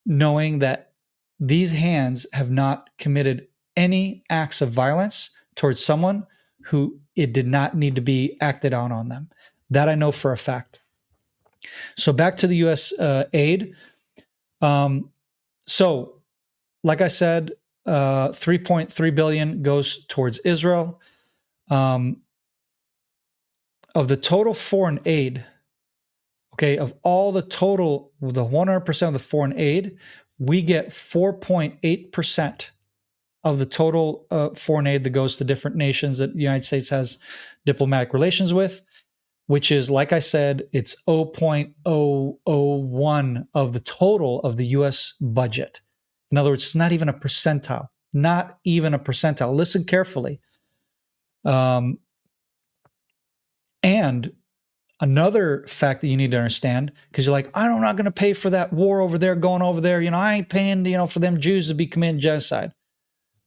knowing that these hands have not committed any acts of violence towards someone who it did not need to be acted on them. That I know for a fact. So back to the U.S. aid. So, like I said, $3.3 billion goes towards Israel. Of the total foreign aid, okay, of all the total, the 100% of the foreign aid, we get 4.8% of the total foreign aid that goes to different nations that the United States has diplomatic relations with, which is, like I said, it's 0.001 of the total of the U.S. budget. In other words, it's not even a percentile, not even a percentile. Listen carefully. And another fact that you need to understand, because you're like, I'm not going to pay for that war over there, going over there. I ain't paying, for them Jews to be committing genocide.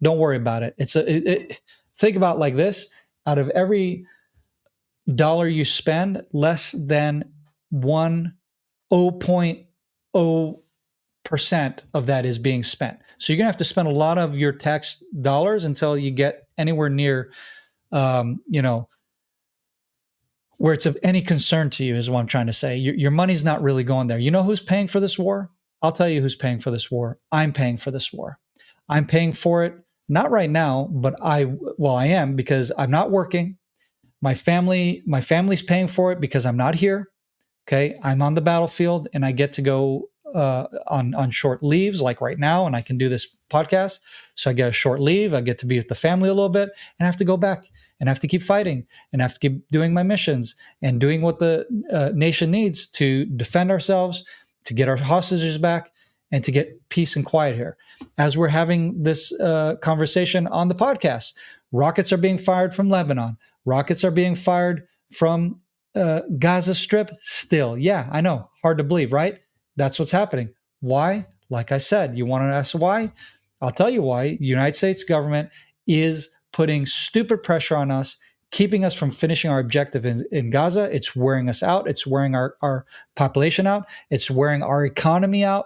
Don't worry about it. Think about it like this. Out of every dollar you spend, less than 0.0% of that is being spent. So you're going to have to spend a lot of your tax dollars until you get anywhere near, where it's of any concern to you, is what I'm trying to say. Your money's not really going there. You know who's paying for this war? I'll tell you who's paying for this war. I'm paying for this war. I'm paying for it, not right now, but I am, because I'm not working. My family's paying for it because I'm not here. Okay. I'm on the battlefield and I get to go on short leaves like right now, and I can do this podcast. So I get a short leave. I get to be with the family a little bit, and I have to go back and I have to keep fighting and I have to keep doing my missions and doing what the nation needs to defend ourselves, to get our hostages back, and to get peace and quiet here. As we're having this conversation on the podcast, rockets are being fired from Lebanon. Rockets are being fired from Gaza Strip still. Yeah, I know. Hard to believe, right? That's what's happening. Why? Like I said, you want to ask why? I'll tell you why. The United States government is putting stupid pressure on us, keeping us from finishing our objective in Gaza. It's wearing us out. It's wearing our population out. It's wearing our economy out,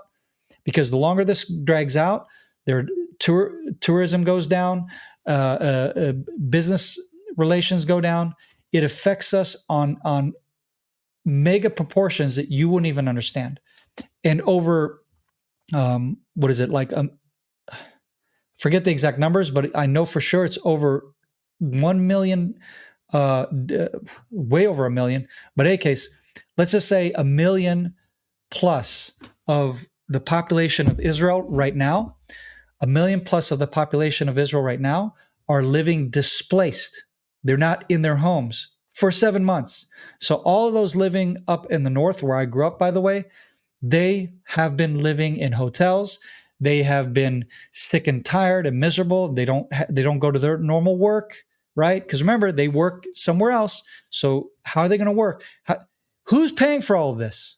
because the longer this drags out, their tourism goes down. business relations go down. It affects us on mega proportions that you wouldn't even understand. And over, what is it, like, forget the exact numbers, but I know for sure it's over 1 million, way over a million. But in any case, let's just say 1 million plus of the population of Israel right now, 1 million plus of the population of Israel right now are living displaced. They're not in their homes for 7 months. So all of those living up in the north, where I grew up, by the way, they have been living in hotels. They have been sick and tired and miserable. They don't go to their normal work, right? Because remember, they work somewhere else. So how are they going to work? Who's paying for all of this?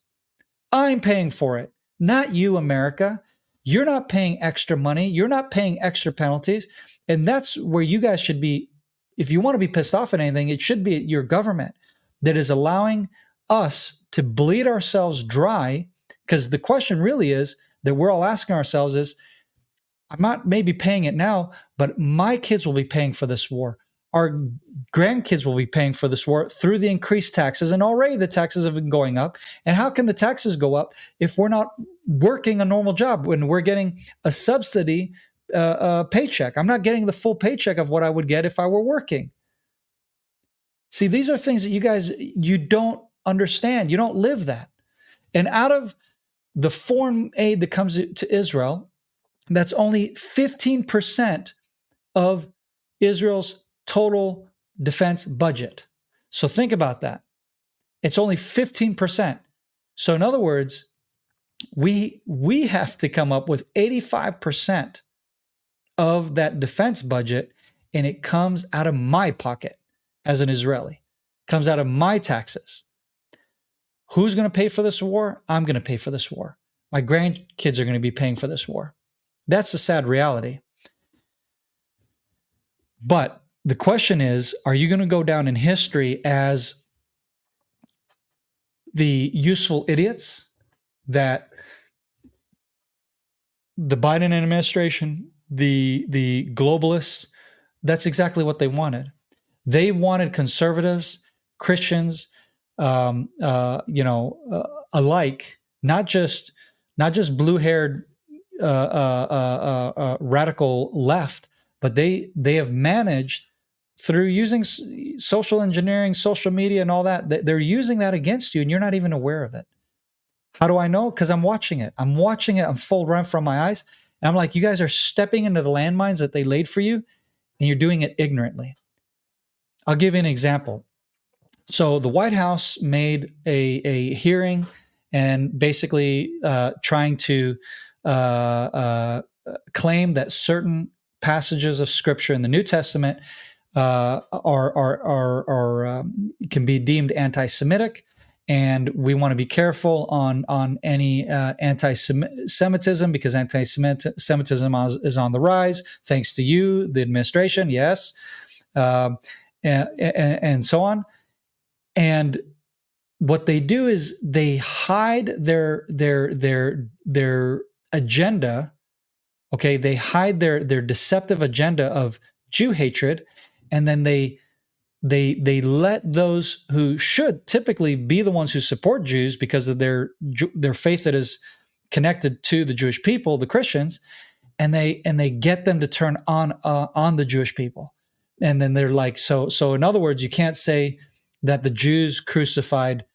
I'm paying for it, not you, America. You're not paying extra money. You're not paying extra penalties. And that's where you guys should be. If you want to be pissed off at anything, it should be your government that is allowing us to bleed ourselves dry. Because the question really is that we're all asking ourselves is, I'm not maybe paying it now, but my kids will be paying for this war. Our grandkids will be paying for this war through the increased taxes. And already the taxes have been going up. And how can the taxes go up if we're not working a normal job, when we're getting a subsidy paycheck? I'm not getting the full paycheck of what I would get if I were working. See, these are things that you don't understand. You don't live that. And out of the foreign aid that comes to Israel, that's only 15% of Israel's total defense budget. So think about that. It's only 15%. So in other words, we have to come up with 85% of that defense budget, and it comes out of my pocket as an Israeli. It comes out of my taxes. Who's going to pay for this war? I'm going to pay for this war. My grandkids are going to be paying for this war. That's the sad reality. But the question is, are you going to go down in history as the useful idiots that the Biden administration, the globalists, that's exactly what they wanted. They wanted conservatives, Christians, alike, not just blue-haired radical left, but they have managed, through using social engineering, social media, and all that, they're using that against you, and you're not even aware of it. How do I know? Because I'm watching it. I'm watching it unfold right in front of my eyes. And I'm like, you guys are stepping into the landmines that they laid for you, and you're doing it ignorantly. I'll give you an example. So the White House made a hearing and basically trying to claim that certain passages of Scripture in the New Testament can be deemed anti-Semitic, and we want to be careful on any anti-Semitism, because anti-Semitism is on the rise thanks to you, the administration, yes, and so on. And what they do is they hide their agenda. Okay, they hide their deceptive agenda of Jew hatred, and then they let those who should typically be the ones who support Jews because of their faith that is connected to the Jewish people, the Christians, and they get them to turn on the Jewish people. And then they're like, so in other words, you can't say that the Jews crucified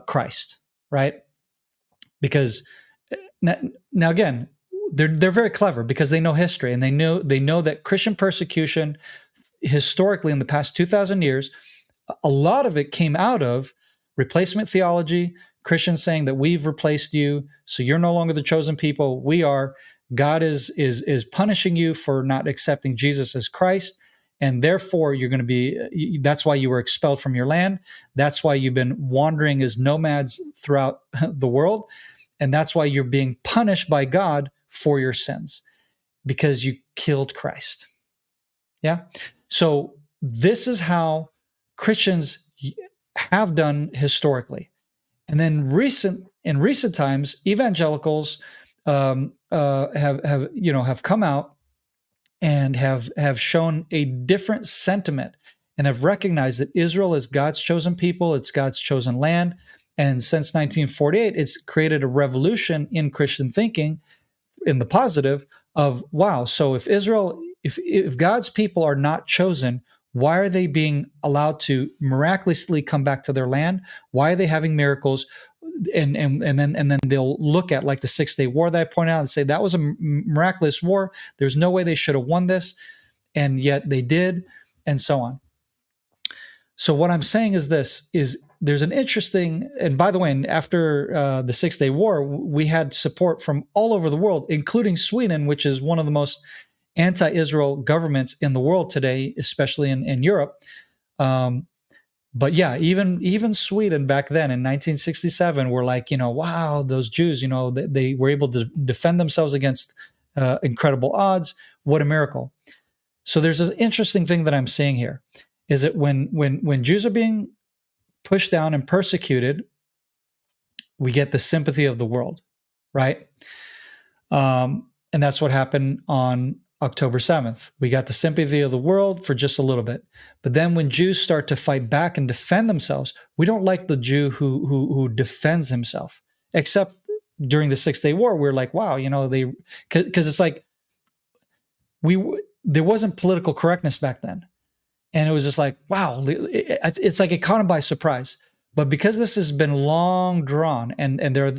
Christ, right? Because now again, they're very clever, because they know history, and they know that Christian persecution historically in the past 2,000 years, a lot of it came out of replacement theology, Christians saying that we've replaced you, so you're no longer the chosen people. We are. God is punishing you for not accepting Jesus as Christ, and therefore you're going to be. That's why you were expelled from your land. That's why you've been wandering as nomads throughout the world, and that's why you're being punished by God for your sins, because you killed Christ. Yeah. So this is how Christians have done historically. And then in recent times, evangelicals have come out and have shown a different sentiment and have recognized that Israel is God's chosen people, it's God's chosen land. And since 1948, it's created a revolution in Christian thinking in the positive of, wow, so if Israel, if God's people are not chosen, why are they being allowed to miraculously come back to their land? Why are they having miracles? And then they'll look at like the 6-Day War that I point out and say that was a miraculous war. There's no way they should have won this, and yet they did, and so on. So what I'm saying is this: is there's an interesting, and by the way, after the 6-Day War, we had support from all over the world, including Sweden, which is one of the most anti-Israel governments in the world today, especially in Europe. But yeah, even Sweden back then in 1967 were like, wow, those Jews, they were able to defend themselves against incredible odds. What a miracle. So there's this interesting thing that I'm seeing here, is that when Jews are being pushed down and persecuted, we get the sympathy of the world, right? And that's what happened on October 7th. We got the sympathy of the world for just a little bit. But then when Jews start to fight back and defend themselves, we don't like the Jew who defends himself. Except during the 6-Day War, we're like, wow, because it's like there wasn't political correctness back then. And it was just like, wow, it's like it caught him by surprise. But because this has been long drawn, and there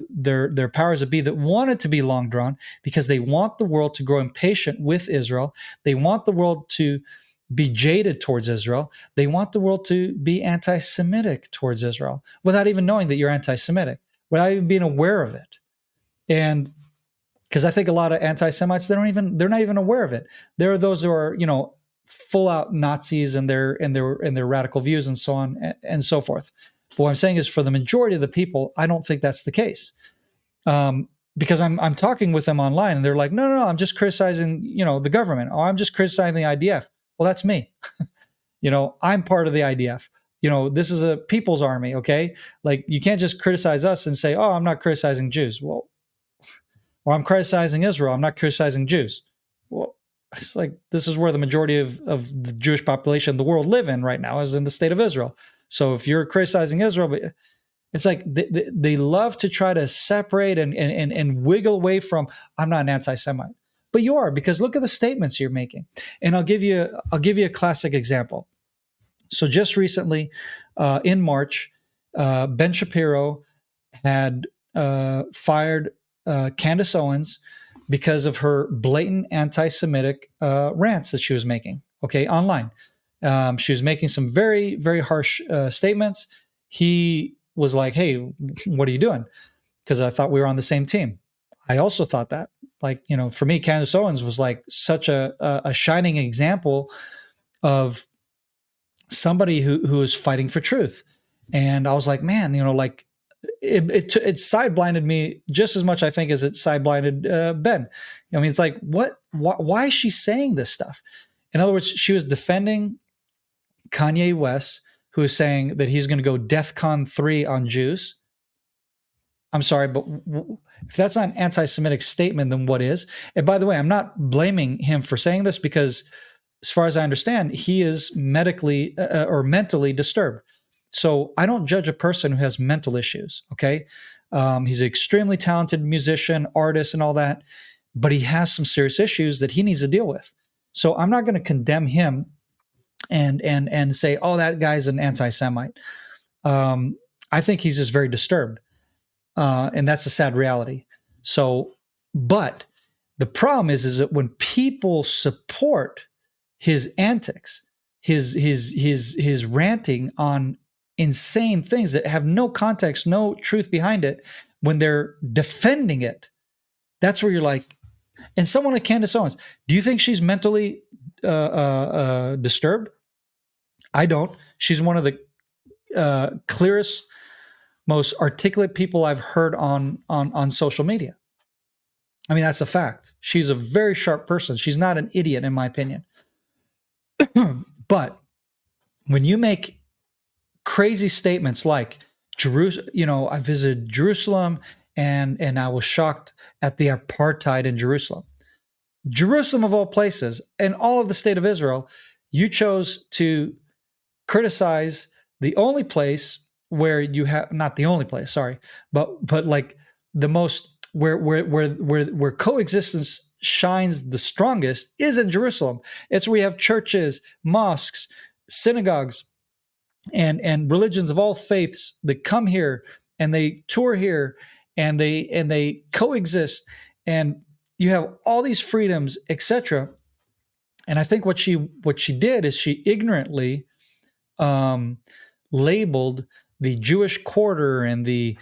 are powers that be that want it to be long drawn, because they want the world to grow impatient with Israel. They want the world to be jaded towards Israel. They want the world to be anti-Semitic towards Israel without even knowing that you're anti-Semitic, without even being aware of it. And because I think a lot of anti-Semites, they're not even aware of it. There are those who are, full out Nazis and their radical views and so on and so forth. But what I'm saying is, for the majority of the people, I don't think that's the case. Because I'm talking with them online, and they're like, no, I'm just criticizing, the government. Oh, I'm just criticizing the IDF. Well, that's me. I'm part of the IDF. This is a people's army, okay? Like, you can't just criticize us and say, oh, I'm not criticizing Jews. Well, or I'm criticizing Israel, I'm not criticizing Jews. Well, it's like, this is where the majority of the Jewish population of the world live in right now, is in the state of Israel. So if you're criticizing Israel, but it's like they love to try to separate and wiggle away from, I'm not an anti-Semite. But you are, because look at the statements you're making. And I'll give you a classic example. So just recently, in March, Ben Shapiro had fired Candace Owens because of her blatant anti-Semitic rants that she was making, okay, online. She was making some very, very harsh statements. He was like, hey, what are you doing? Because I thought we were on the same team. I also thought that. Like, for me, Candace Owens was like such a shining example of somebody who is fighting for truth. And I was like, man, like, it side blinded me just as much, I think, as it side blinded Ben. It's like, why is she saying this stuff? In other words, she was defending Kanye West, who is saying that he's going to go DEFCON 3 on Jews. I'm sorry, but if that's not an anti-Semitic statement, then what is? And by the way, I'm not blaming him for saying this, because as far as I understand, he is medically or mentally disturbed. So I don't judge a person who has mental issues, okay? He's an extremely talented musician, artist, and all that, but he has some serious issues that he needs to deal with. So I'm not going to condemn him and say, oh, that guy's an anti-Semite. I think he's just very disturbed, and that's a sad reality. So, but the problem is that when people support his antics, his ranting on insane things that have no context, no truth behind it, when they're defending it, that's where you're like, and someone like Candace Owens, do you think she's mentally disturbed? I don't. She's one of the clearest, most articulate people I've heard on social media. I mean, that's a fact. She's a very sharp person. She's not an idiot, in my opinion. But when you make crazy statements like, I visited Jerusalem and I was shocked at the apartheid in Jerusalem. Jerusalem of all places, and all of the state of Israel, you chose to criticize the only place where you have, not the only place, sorry, but like the most where coexistence shines the strongest is in Jerusalem. It's where we have churches, mosques, synagogues, and religions of all faiths that come here and they tour here and they coexist, and you have all these freedoms, etc. And I think what she did is she ignorantly um, labeled the Jewish quarter and the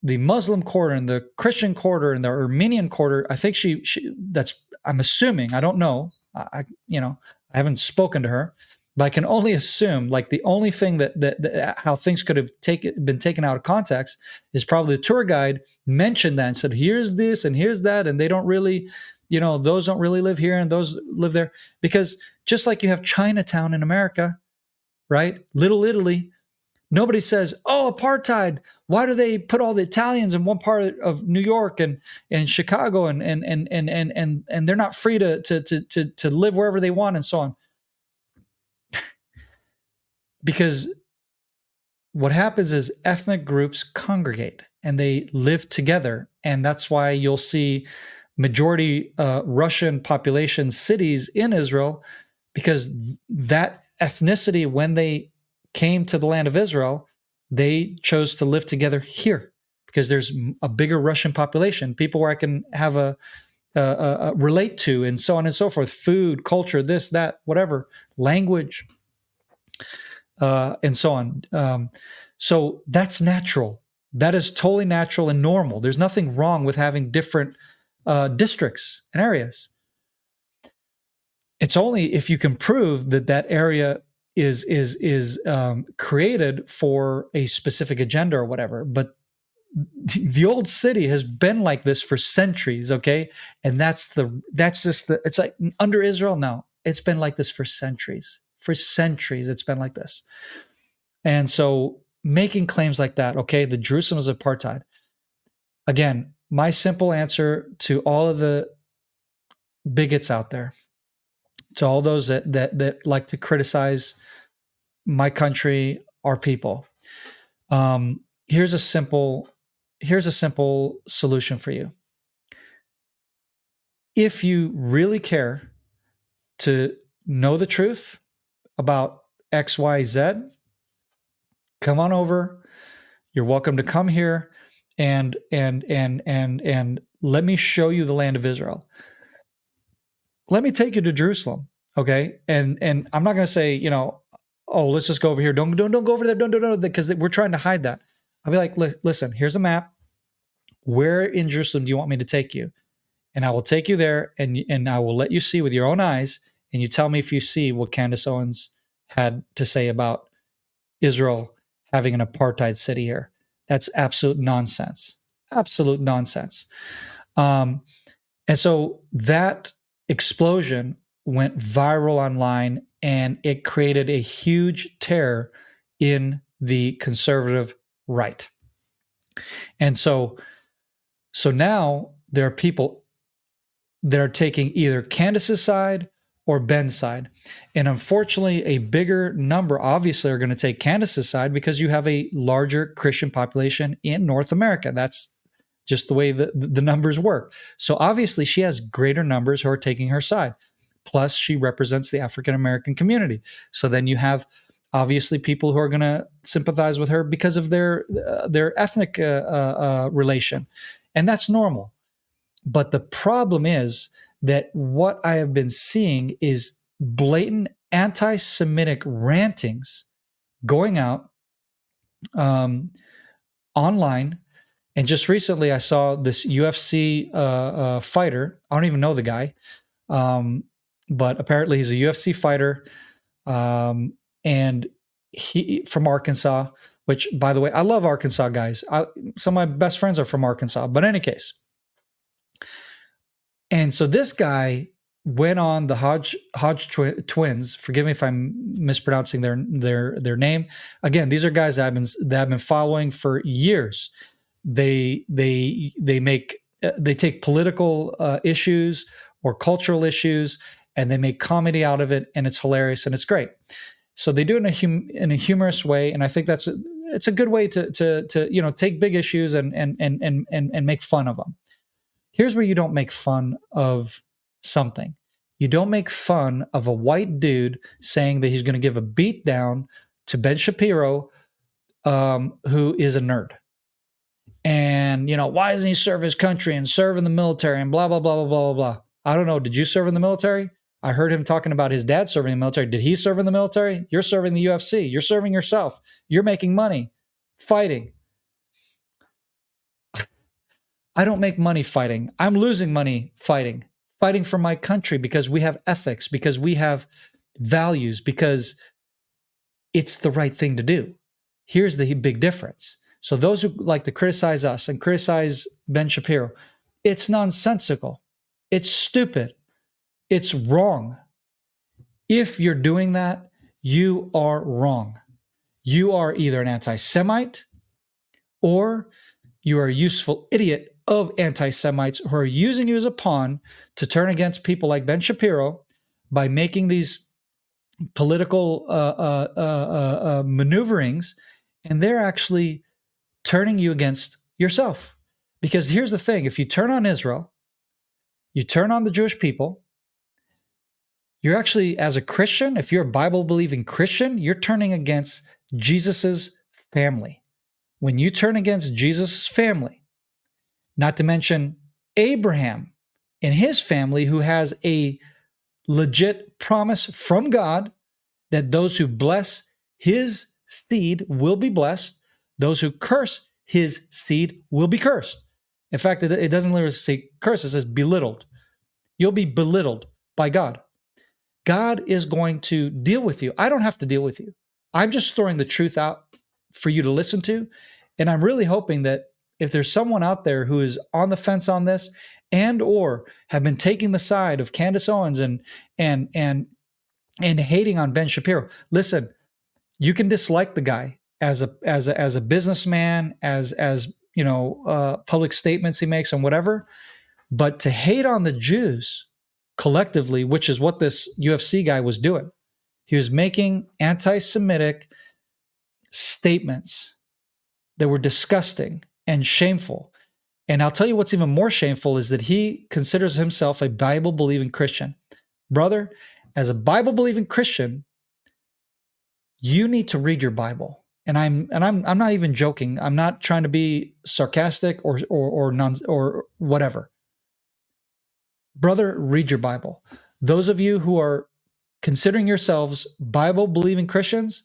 Muslim quarter and the Christian quarter and the Armenian quarter. I think she that's, I'm assuming, I don't know, I I haven't spoken to her, but I can only assume, like, the only thing that how things could have been taken out of context is probably the tour guide mentioned that and said, here's this and here's that, and they don't really, those don't really live here and those live there. Because just like you have Chinatown in America, right? Little Italy. Nobody says, "Oh, apartheid. Why do they put all the Italians in one part of New York and Chicago and they're not free to live wherever they want and so on?" Because what happens is ethnic groups congregate and they live together, and that's why you'll see majority Russian population cities in Israel, because that ethnicity, when they came to the land of Israel, they chose to live together here because there's a bigger Russian population, people where I can have a relate to, and so on and so forth, food, culture, this, that, whatever, language, and so on. So that's natural. That is totally natural and normal. There's nothing wrong with having different districts and areas. It's only if you can prove that that area is created for a specific agenda or whatever. But the old city has been like this for centuries, okay? And it's like under Israel now. It's been like this for centuries. For centuries, it's been like this. And so making claims like that, okay, the Jerusalem is apartheid. Again, my simple answer to all of the bigots out there, to all those that like to criticize my country, our people, here's a simple solution for you. If you really care to know the truth about X, Y, Z, come on over. You're welcome to come here and let me show you the land of Israel. Let me take you to Jerusalem, okay? And I'm not going to say, oh, let's just go over here. Don't go over there. Don't, because we're trying to hide that. I'll be like, listen, here's a map. Where in Jerusalem do you want me to take you? And I will take you there, and I will let you see with your own eyes, and you tell me if you see what Candace Owens had to say about Israel having an apartheid city here. That's absolute nonsense. Absolute nonsense. And so that explosion went viral online, and it created a huge terror in the conservative right. And so now there are people that are taking either Candace's side or Ben's side. And unfortunately, a bigger number obviously are going to take Candace's side because you have a larger Christian population in North America. That's just the way the numbers work. So obviously she has greater numbers who are taking her side. Plus she represents the African American community. So then you have obviously people who are going to sympathize with her because of their ethnic relation. And that's normal. But the problem is that what I have been seeing is blatant anti-Semitic rantings going out online. And just recently I saw this UFC fighter. I don't even know the guy, but apparently he's a UFC fighter. And he from Arkansas, which, by the way, I love Arkansas guys. Some of my best friends are from Arkansas. But in any case, and so this guy went on the Hodge twins. Forgive me if I'm mispronouncing their name. Again, these are guys that I've been following for years. They take political issues or cultural issues, and they make comedy out of it, and it's hilarious and it's great. So they do it in a humorous way, and I think it's a good way to take big issues and make fun of them. Here's where you don't make fun of something. You don't make fun of a white dude saying that he's going to give a beat down to Ben Shapiro, who is a nerd. And, why doesn't he serve his country and serve in the military and blah, blah, blah, blah, blah, blah. I don't know. Did you serve in the military? I heard him talking about his dad serving in the military. Did he serve in the military? You're serving the UFC. You're serving yourself. You're making money fighting. I don't make money fighting. I'm losing money fighting for my country because we have ethics, because we have values, because it's the right thing to do. Here's the big difference. So those who like to criticize us and criticize Ben Shapiro, it's nonsensical. It's stupid. It's wrong. If you're doing that, you are wrong. You are either an anti-Semite or you are a useful idiot of anti-Semites who are using you as a pawn to turn against people like Ben Shapiro by making these political maneuverings, and they're actually turning you against yourself. Because here's the thing, if you turn on Israel, you turn on the Jewish people, you're actually, as a Christian, if you're a Bible-believing Christian, you're turning against Jesus's family. When you turn against Jesus's family, not to mention Abraham and his family, who has a legit promise from God that those who bless his seed will be blessed, those who curse his seed will be cursed. In fact, it doesn't literally say curse, it says belittled. You'll be belittled by God. God is going to deal with you. I don't have to deal with you. I'm just throwing the truth out for you to listen to. And I'm really hoping that if there's someone out there who is on the fence on this and or have been taking the side of Candace Owens and hating on Ben Shapiro, listen, you can dislike the guy as a businessman, as public statements he makes and whatever, but to hate on the Jews collectively, which is what this UFC guy was doing. He was making anti-Semitic statements that were disgusting and shameful. And I'll tell you what's even more shameful is that he considers himself a Bible-believing Christian. Brother, as a Bible-believing Christian, you need to read your Bible. And I'm not even joking. I'm not trying to be sarcastic or whatever. Brother, read your Bible. Those of you who are considering yourselves Bible-believing Christians,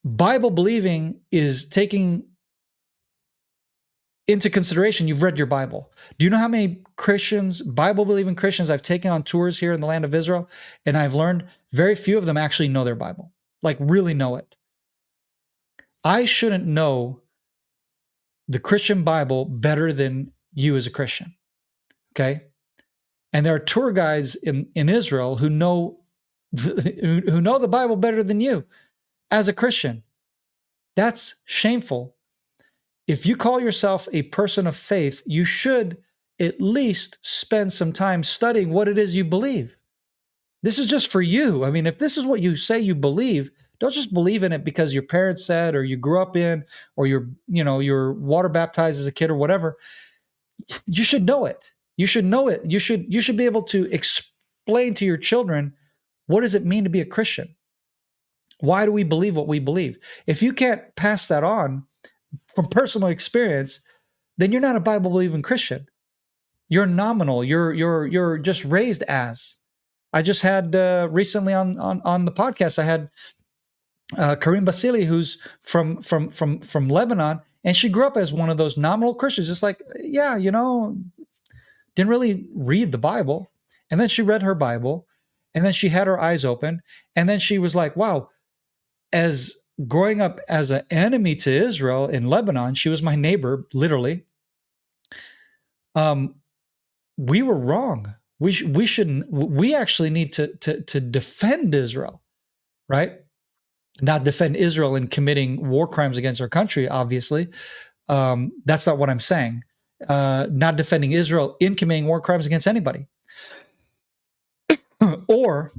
Bible-believing is taking into consideration you've read your Bible. Do you know how many Christians, Bible-believing Christians, I've taken on tours here in the land of Israel, and I've learned very few of them actually know their Bible, like really know it. I shouldn't know the Christian Bible better than you as a Christian, okay? And there are tour guides in Israel who know the Bible better than you as a Christian. That's shameful. If you call yourself a person of faith, you should at least spend some time studying what it is you believe. This is just for you. I mean, if this is what you say you believe, don't just believe in it because your parents said, or you grew up in, or you're water baptized as a kid or whatever. You should know it. You should know it. You should be able to explain to your children, what does it mean to be a Christian? Why do we believe what we believe? If you can't pass that on from personal experience, then you're not a Bible-believing Christian. You're nominal. You're just raised as. I just had recently on the podcast, I had Karim Basili, who's from Lebanon, and she grew up as one of those nominal Christians, just like, didn't really read the Bible. And then she read her Bible, and then she had her eyes open, and then she was like, wow, as growing up as an enemy to Israel in Lebanon, she was my neighbor, literally. We were wrong. We shouldn't. We actually need to defend Israel, right? Not defend Israel in committing war crimes against our country. Obviously, that's not what I'm saying. Not defending Israel in committing war crimes against anybody. or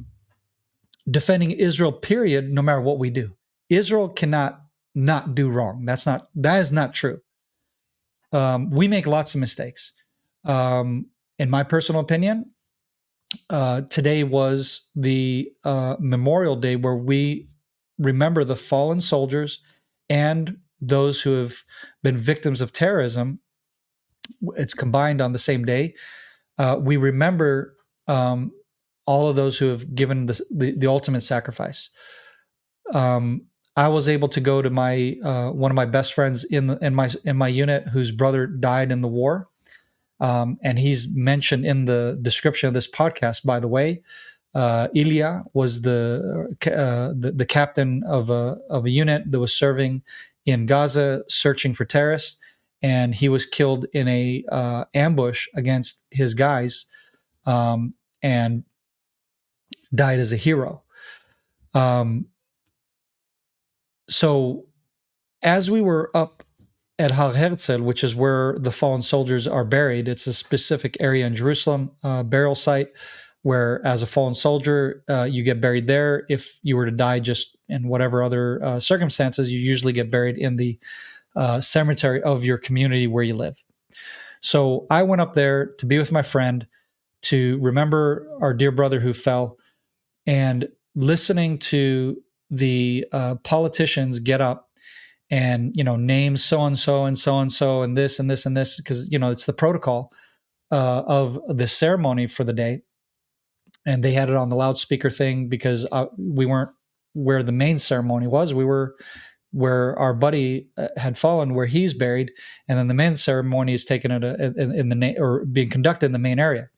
defending Israel, period, no matter what we do. Israel cannot not do wrong. That is not true. We make lots of mistakes. In my personal opinion, today was the Memorial Day where we remember the fallen soldiers and those who have been victims of terrorism. It's combined on the same day. We remember all of those who have given the ultimate sacrifice. I was able to go to my one of my best friends in my unit whose brother died in the war, and he's mentioned in the description of this podcast. By the way, Ilya was the captain of a unit that was serving in Gaza, searching for terrorists, and he was killed in a ambush against his guys, and died as a hero. So as we were up at Har Herzl, which is where the fallen soldiers are buried, it's a specific area in Jerusalem, burial site, where as a fallen soldier, you get buried there. If you were to die just in whatever other circumstances, you usually get buried in the cemetery of your community where you live. So I went up there to be with my friend, to remember our dear brother who fell, and listening to the politicians get up and, name so-and-so and so-and-so and this and this and this, because, it's the protocol of the ceremony for the day. And they had it on the loudspeaker thing because we weren't where the main ceremony was. We were where our buddy had fallen, where he's buried. And then the main ceremony is taken or being conducted in the main area.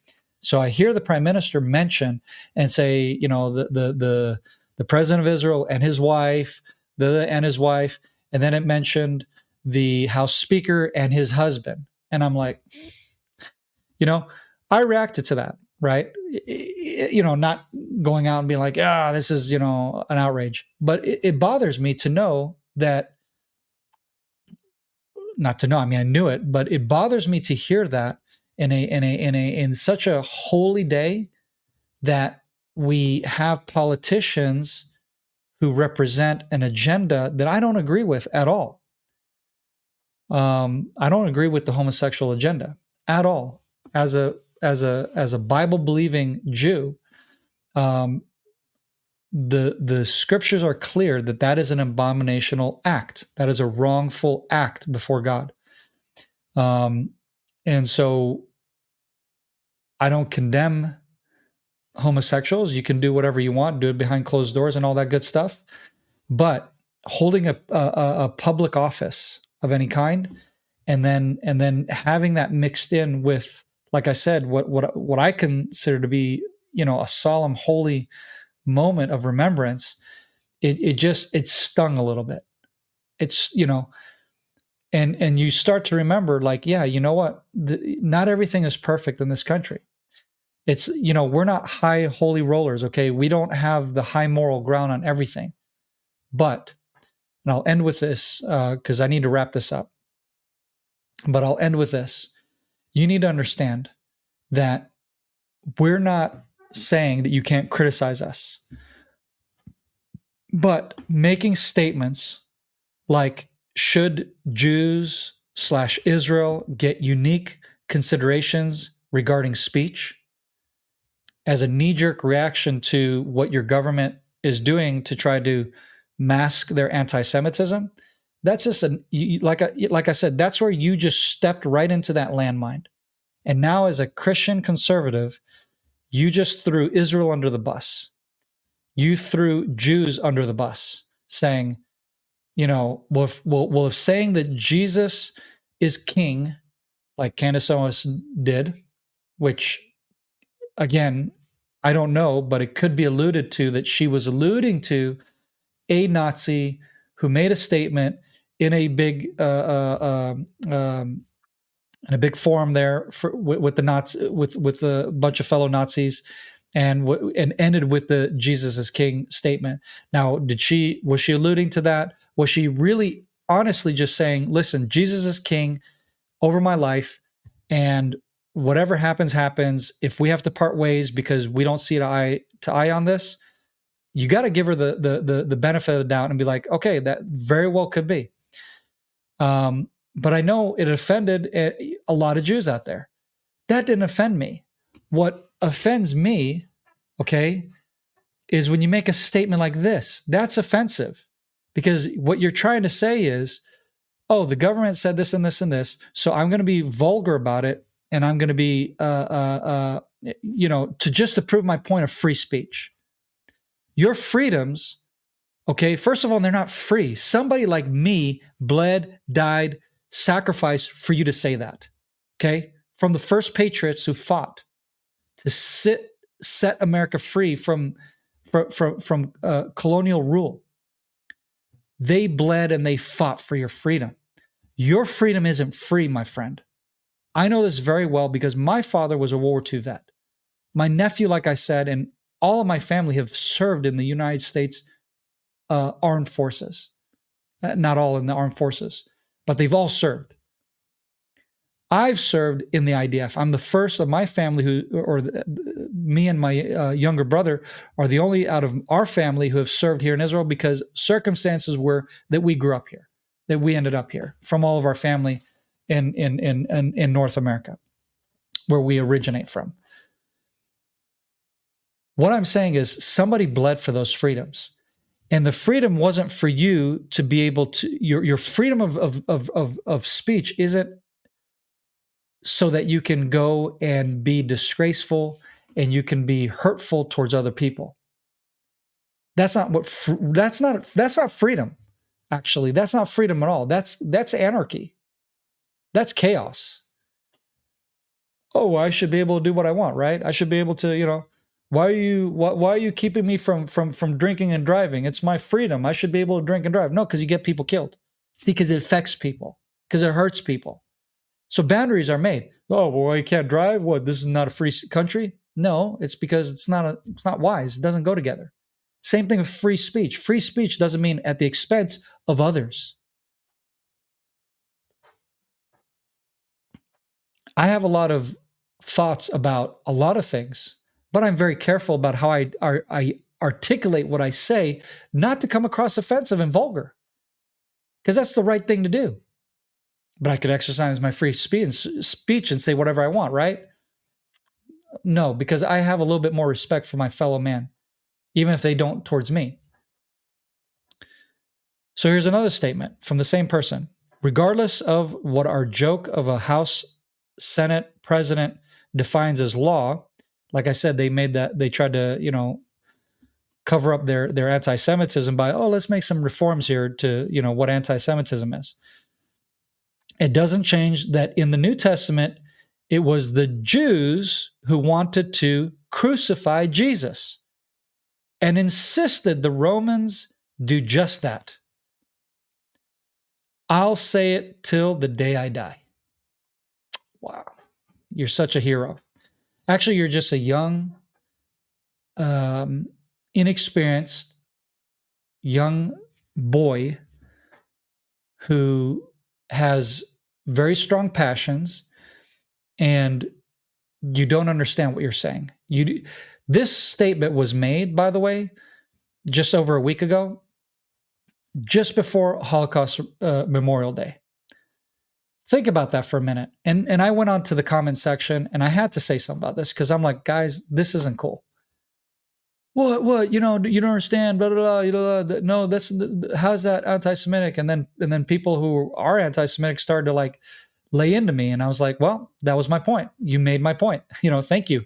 So I hear the prime minister mention and say, the president of Israel and his wife, and then it mentioned the House Speaker and his husband. And I'm like, I reacted to that, right? Not going out and being like, this is, an outrage. But it bothers me to know that, not to know, I mean, I knew it, but it bothers me to hear that in such a holy day, that we have politicians who represent an agenda that I don't agree with at all. I don't agree with the homosexual agenda at all. As a Bible believing Jew, the scriptures are clear that is an abominational act. That is a wrongful act before God. And so I don't condemn homosexuals. You can do whatever you want, do it behind closed doors and all that good stuff. But holding a public office of any kind, and then having that mixed in with, like I said, what I consider to be, a solemn, holy moment of remembrance, it stung a little bit. It's, and you start to remember, like, yeah, you know what? Not everything is perfect in this country. It's, we're not high holy rollers, okay? We don't have the high moral ground on everything. But, and I'll end with this because I need to wrap this up. But I'll end with this. You need to understand that we're not saying that you can't criticize us, but making statements like, should Jews/Israel get unique considerations regarding speech, as a knee-jerk reaction to what your government is doing to try to mask their anti-Semitism, that's just like I said, that's where you just stepped right into that landmine. And now, as a Christian conservative, you just threw Israel under the bus. You threw Jews under the bus, saying, if saying that Jesus is king, like Candace Owens did, which, again, I don't know, but it could be alluded to that she was alluding to a Nazi who made a statement in a big in a big forum there with the Nazi, with a bunch of fellow Nazis, and ended with the Jesus is King statement. Now, was she alluding to that? Was she really honestly just saying, listen, Jesus is king over my life, and whatever happens, happens. If we have to part ways because we don't see eye to eye on this, you got to give her the benefit of the doubt and be like, okay, that very well could be. But I know it offended a lot of Jews out there. That didn't offend me. What offends me, okay, is when you make a statement like this. That's offensive, because what you're trying to say is, oh, the government said this and this and this, so I'm going to be vulgar about it, and I'm going to be, to just to prove my point of free speech. Your freedoms, okay, first of all, they're not free. Somebody like me bled, died, sacrificed for you to say that, okay? From the first patriots who fought to set America free from colonial rule. They bled and they fought for your freedom. Your freedom isn't free, my friend. I know this very well because my father was a World War II vet. My nephew, like I said, and all of my family have served in the United States armed forces. Not all in the armed forces, but they've all served. I've served in the IDF. I'm the first of my family me and my younger brother are the only out of our family who have served here in Israel, because circumstances were that we grew up here, that we ended up here from all of our family in North America, where we originate from. What I'm saying is somebody bled for those freedoms. And the freedom wasn't for you to be able to, your freedom of speech isn't so that you can go and be disgraceful and you can be hurtful towards other people. That's not freedom. Actually, that's not freedom at all. That's anarchy. That's chaos. Oh, I should be able to do what I want, right? I should be able to, why are you keeping me from drinking and driving? It's my freedom. I should be able to drink and drive. No, because you get people killed. It's because it affects people, because it hurts people. So boundaries are made. Oh, well, you can't drive? What, this is not a free country? No, it's because it's not wise. It doesn't go together. Same thing with free speech. Free speech doesn't mean at the expense of others. I have a lot of thoughts about a lot of things, but I'm very careful about how I articulate what I say, not to come across offensive and vulgar, because that's the right thing to do. But I could exercise my free speech and say whatever I want, right? No, because I have a little bit more respect for my fellow man, even if they don't towards me. So here's another statement from the same person. Regardless of what our joke of a House, Senate, president defines as law, like I said, they tried to, cover up their anti-Semitism by, let's make some reforms here to, what anti-Semitism is. It doesn't change that in the New Testament, it was the Jews who wanted to crucify Jesus and insisted the Romans do just that. I'll say it till the day I die. Wow. You're such a hero. Actually, you're just a young, inexperienced young boy who has very strong passions, and you don't understand what you're saying. This statement was made, by the way, just over a week ago, just before Holocaust Memorial Day. Think about that for a minute. And I went on to the comment section and I had to say something about this, because I'm like, guys, this isn't cool. What, you don't understand, blah, blah, blah, no, how's that anti-Semitic? And then people who are anti-Semitic started to lay into me. And I was like, well, that was my point. You made my point. Thank you.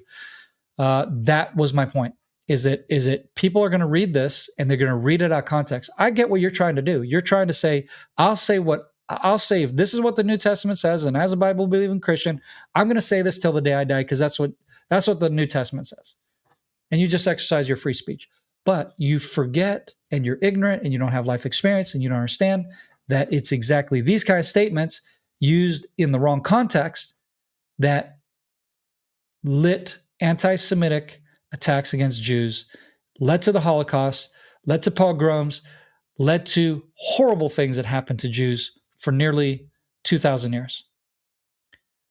That was my point. Is it people are going to read this and they're going to read it out of context. I get what you're trying to do. You're trying to say, I'll say if this is what the New Testament says, and as a Bible believing Christian, I'm going to say this till the day I die, because that's what the New Testament says. And you just exercise your free speech. But you forget, and you're ignorant, and you don't have life experience, and you don't understand that it's exactly these kind of statements used in the wrong context that lit anti-Semitic attacks against Jews, led to the Holocaust, led to pogroms, led to horrible things that happened to Jews for nearly 2,000 years.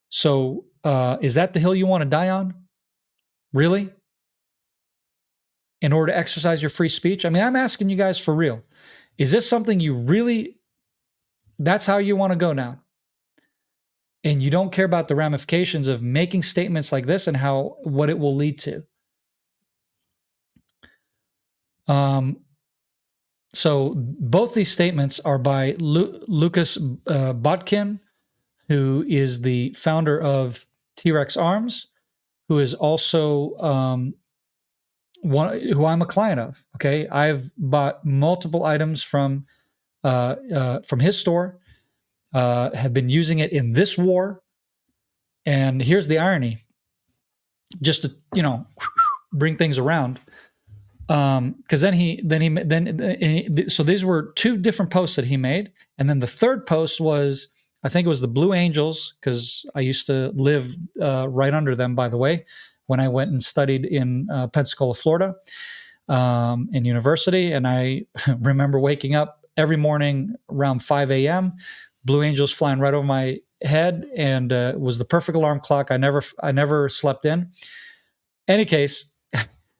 So is that the hill you want to die on? Really? In order to exercise your free speech? I mean, I'm asking you guys for real. Is this something you really, that's how you want to go now? And you don't care about the ramifications of making statements like this and what it will lead to. So both these statements are by Lucas Botkin, who is the founder of T-Rex Arms, who is also who I'm a client of. Okay, I've bought multiple items from his store, have been using it in this war. And here's the irony, just to, bring things around. Because so these were two different posts that he made. And then the third post was, I think it was the Blue Angels, because I used to live right under them, by the way, when I went and studied in Pensacola, Florida, in university. And I remember waking up every morning around 5 a.m., Blue Angels flying right over my head, and it was the perfect alarm clock. I never slept in. Any case,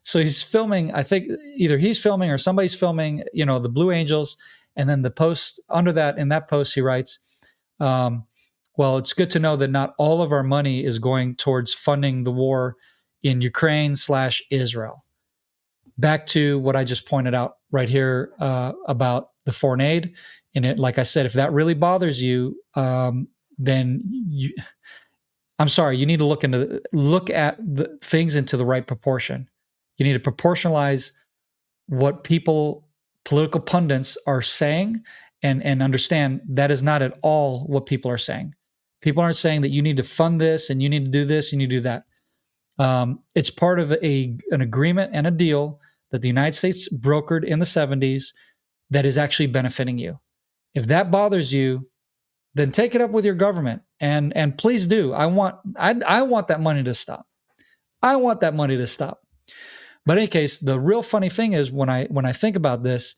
so he's filming, I think either he's filming or somebody's filming, the Blue Angels. And then the post under that, in that post, he writes, well, it's good to know that not all of our money is going towards funding the war in Ukraine/Israel. Back to what I just pointed out right here about the foreign aid. And it, like I said, if that really bothers you, then I'm sorry, you need to look at the things into the right proportion. You need to proportionalize what political pundits are saying, and understand that is not at all what people are saying. People aren't saying that you need to fund this and you need to do this and you do that. It's part of an agreement and a deal that the United States brokered in the 70s that is actually benefiting you. If that bothers you, then take it up with your government, and please do. I want that money to stop. I want that money to stop. But in any case, the real funny thing is when I think about this,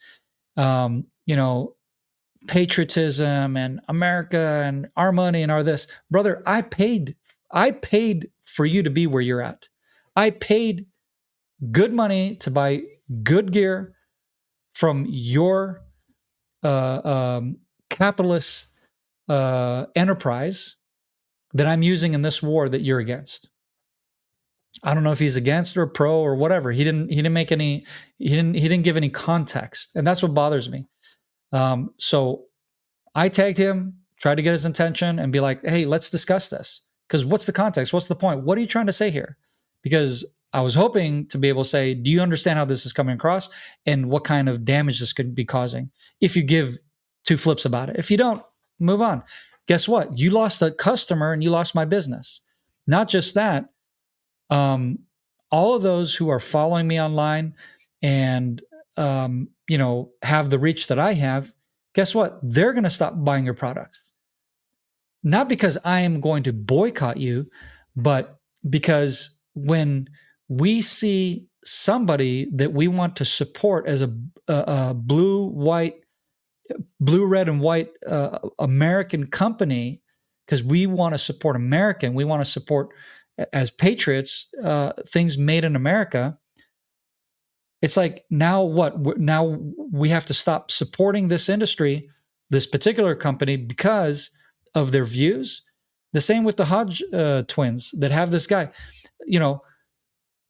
patriotism and America and our money and our this, brother, I paid for you to be where you're at. I paid good money to buy good gear from your capitalist enterprise that I'm using in this war that you're against. I don't know if he's against or pro or whatever. He didn't give any context, and that's what bothers me. So I tagged him, tried to get his attention, and be like, "Hey, let's discuss this. Because what's the context? What's the point? What are you trying to say here?" Because I was hoping to be able to say, "Do you understand how this is coming across, and what kind of damage this could be causing?" If you give two flips about it, if you don't, move on. Guess what? You lost a customer and you lost my business. Not just that. All of those who are following me online and, have the reach that I have, guess what? They're going to stop buying your products. Not because I am going to boycott you, but because when we see somebody that we want to support as a blue, red, and white American company, because we want to support American, we want to support as patriots, things made in America. It's like, now what? Now we have to stop supporting this industry, this particular company, because of their views. The same with the Hodge twins that have this guy.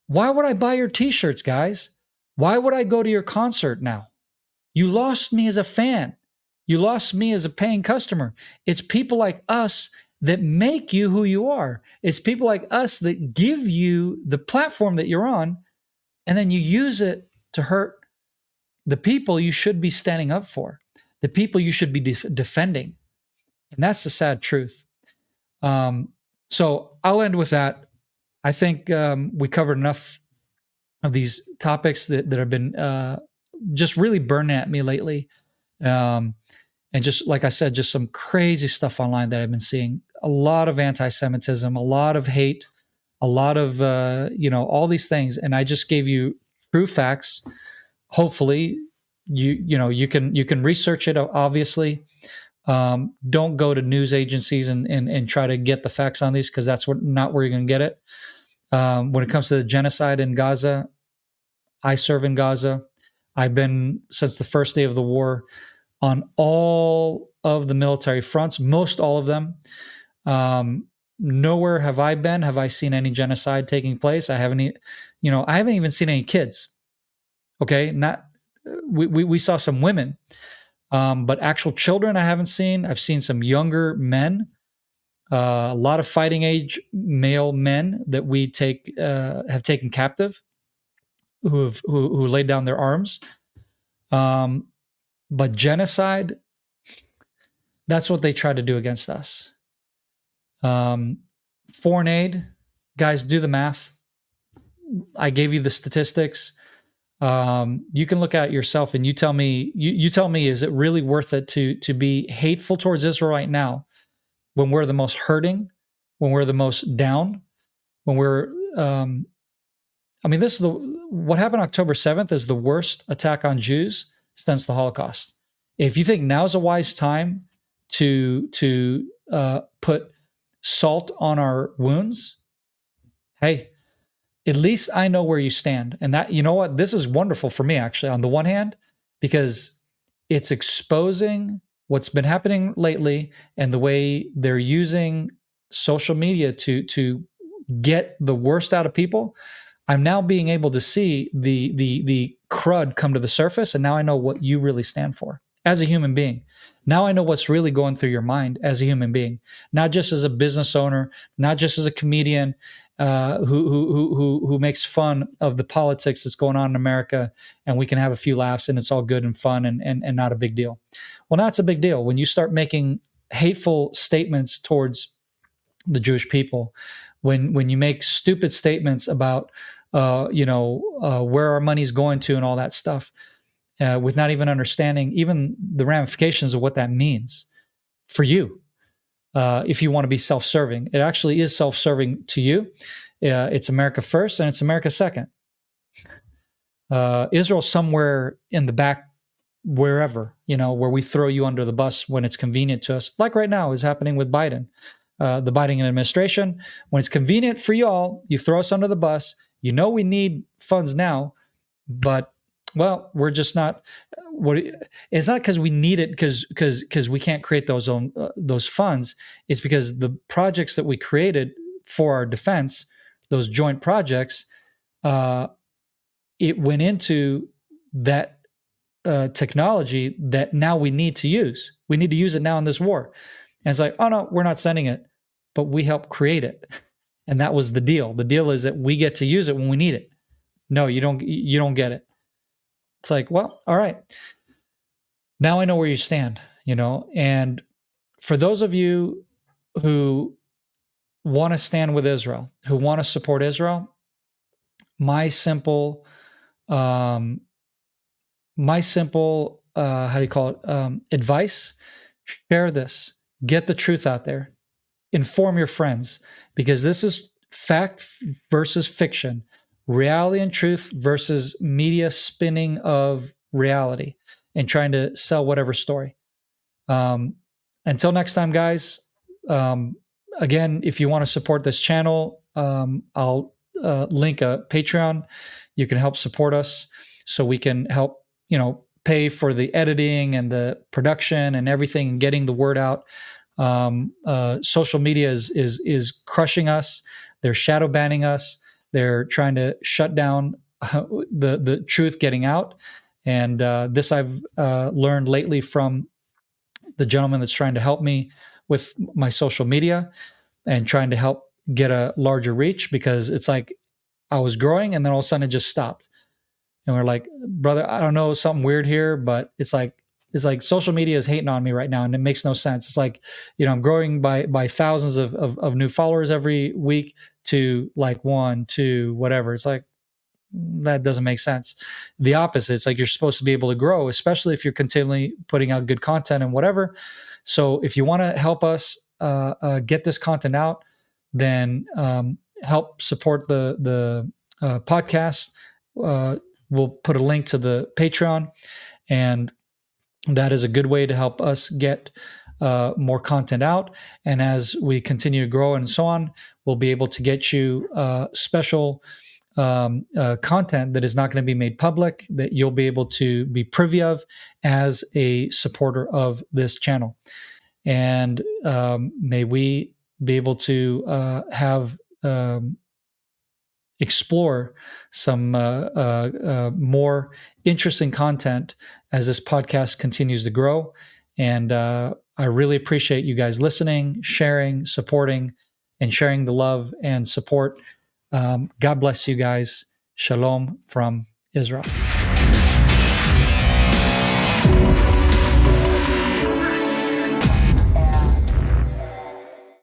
Why would I buy your t-shirts, guys? Why would I go to your concert now? You lost me as a fan. You lost me as a paying customer. It's people like us that make you who you are. It's people like us that give you the platform that you're on, and then you use it to hurt the people you should be standing up for, the people you should be defending. And that's the sad truth. So I'll end with that. I think we covered enough of these topics that have been just really burning at me lately. And just like I said, just some crazy stuff online that I've been seeing. A lot of anti-Semitism, a lot of hate, a lot of, all these things. And I just gave you true facts. Hopefully you can research it, obviously. Don't go to news agencies and try to get the facts on these, because that's not where you're going to get it. When it comes to the genocide in Gaza, I serve in Gaza. I've been, since the first day of the war, on all of the military fronts, most all of them. Nowhere have I seen any genocide taking place. I haven't even seen any kids. Okay, not we saw some women, but actual children I haven't seen. I've seen some younger men, a lot of fighting age male men that we have taken captive, who laid down their arms. But genocide, that's what they try to do against us. Foreign aid, guys, do the math. I gave you the statistics. You can look at it yourself, and you tell me. You tell me, is it really worth it to be hateful towards Israel right now, when we're the most hurting, when we're the most down, when we're this is what happened October 7th is the worst attack on Jews since the Holocaust. If you think now's a wise time to put salt on our wounds, hey, at least I know where you stand. And that, you know what, this is wonderful for me, actually, on the one hand, because it's exposing what's been happening lately and the way they're using social media to get the worst out of people. I'm now being able to see the crud come to the surface, and now I know what you really stand for as a human being. Now I know what's really going through your mind as a human being, not just as a business owner, not just as a comedian who makes fun of the politics that's going on in America, and we can have a few laughs and it's all good and fun and not a big deal. Well, now it's a big deal when you start making hateful statements towards the Jewish people, when you make stupid statements about where our money's going to and all that stuff, with not even understanding even the ramifications of what that means for you. If you want to be self-serving, it actually is self-serving to you. It's America first and it's America second. Israel somewhere in the back, wherever, where we throw you under the bus when it's convenient to us, like right now is happening with Biden. The Biden administration, when it's convenient for you all, you throw us under the bus. We need funds now, but, well, we're just not. It's not because we need it because we can't create those funds. It's because the projects that we created for our defense, those joint projects, it went into that technology that now we need to use. We need to use it now in this war. And it's like, oh no, we're not sending it, but we helped create it. And that was the deal. The deal is that we get to use it when we need it. No, you don't get it. It's like, well, all right. Now I know where you stand, and for those of you who want to stand with Israel, who want to support Israel, my simple advice: share this, get the truth out there, inform your friends, because this is fact versus fiction, reality and truth versus media spinning of reality and trying to sell whatever story. Until next time, guys. Again, if you want to support this channel, I'll link a Patreon. You can help support us so we can help, pay for the editing and the production and everything and getting the word out. Social media is crushing us. They're shadow banning us. They're trying to shut down the truth getting out. And this I've learned lately from the gentleman that's trying to help me with my social media and trying to help get a larger reach, because it's like I was growing and then all of a sudden it just stopped. And we're like, brother, I don't know, something weird here, but it's like social media is hating on me right now, and it makes no sense. It's like, I'm growing by thousands of new followers every week to like 1, 2, whatever. It's like, that doesn't make sense. The opposite. It's like you're supposed to be able to grow, especially if you're continually putting out good content and whatever. So if you want to help us get this content out, then help support the podcast. We'll put a link to the Patreon, and that is a good way to help us get more content out. And as we continue to grow and so on, we'll be able to get you special content that is not going to be made public, that you'll be able to be privy of as a supporter of this channel. And may we be able to have explore some more interesting content as this podcast continues to grow. And I really appreciate you guys listening, sharing, supporting, and sharing the love and support. God bless you guys. Shalom from Israel.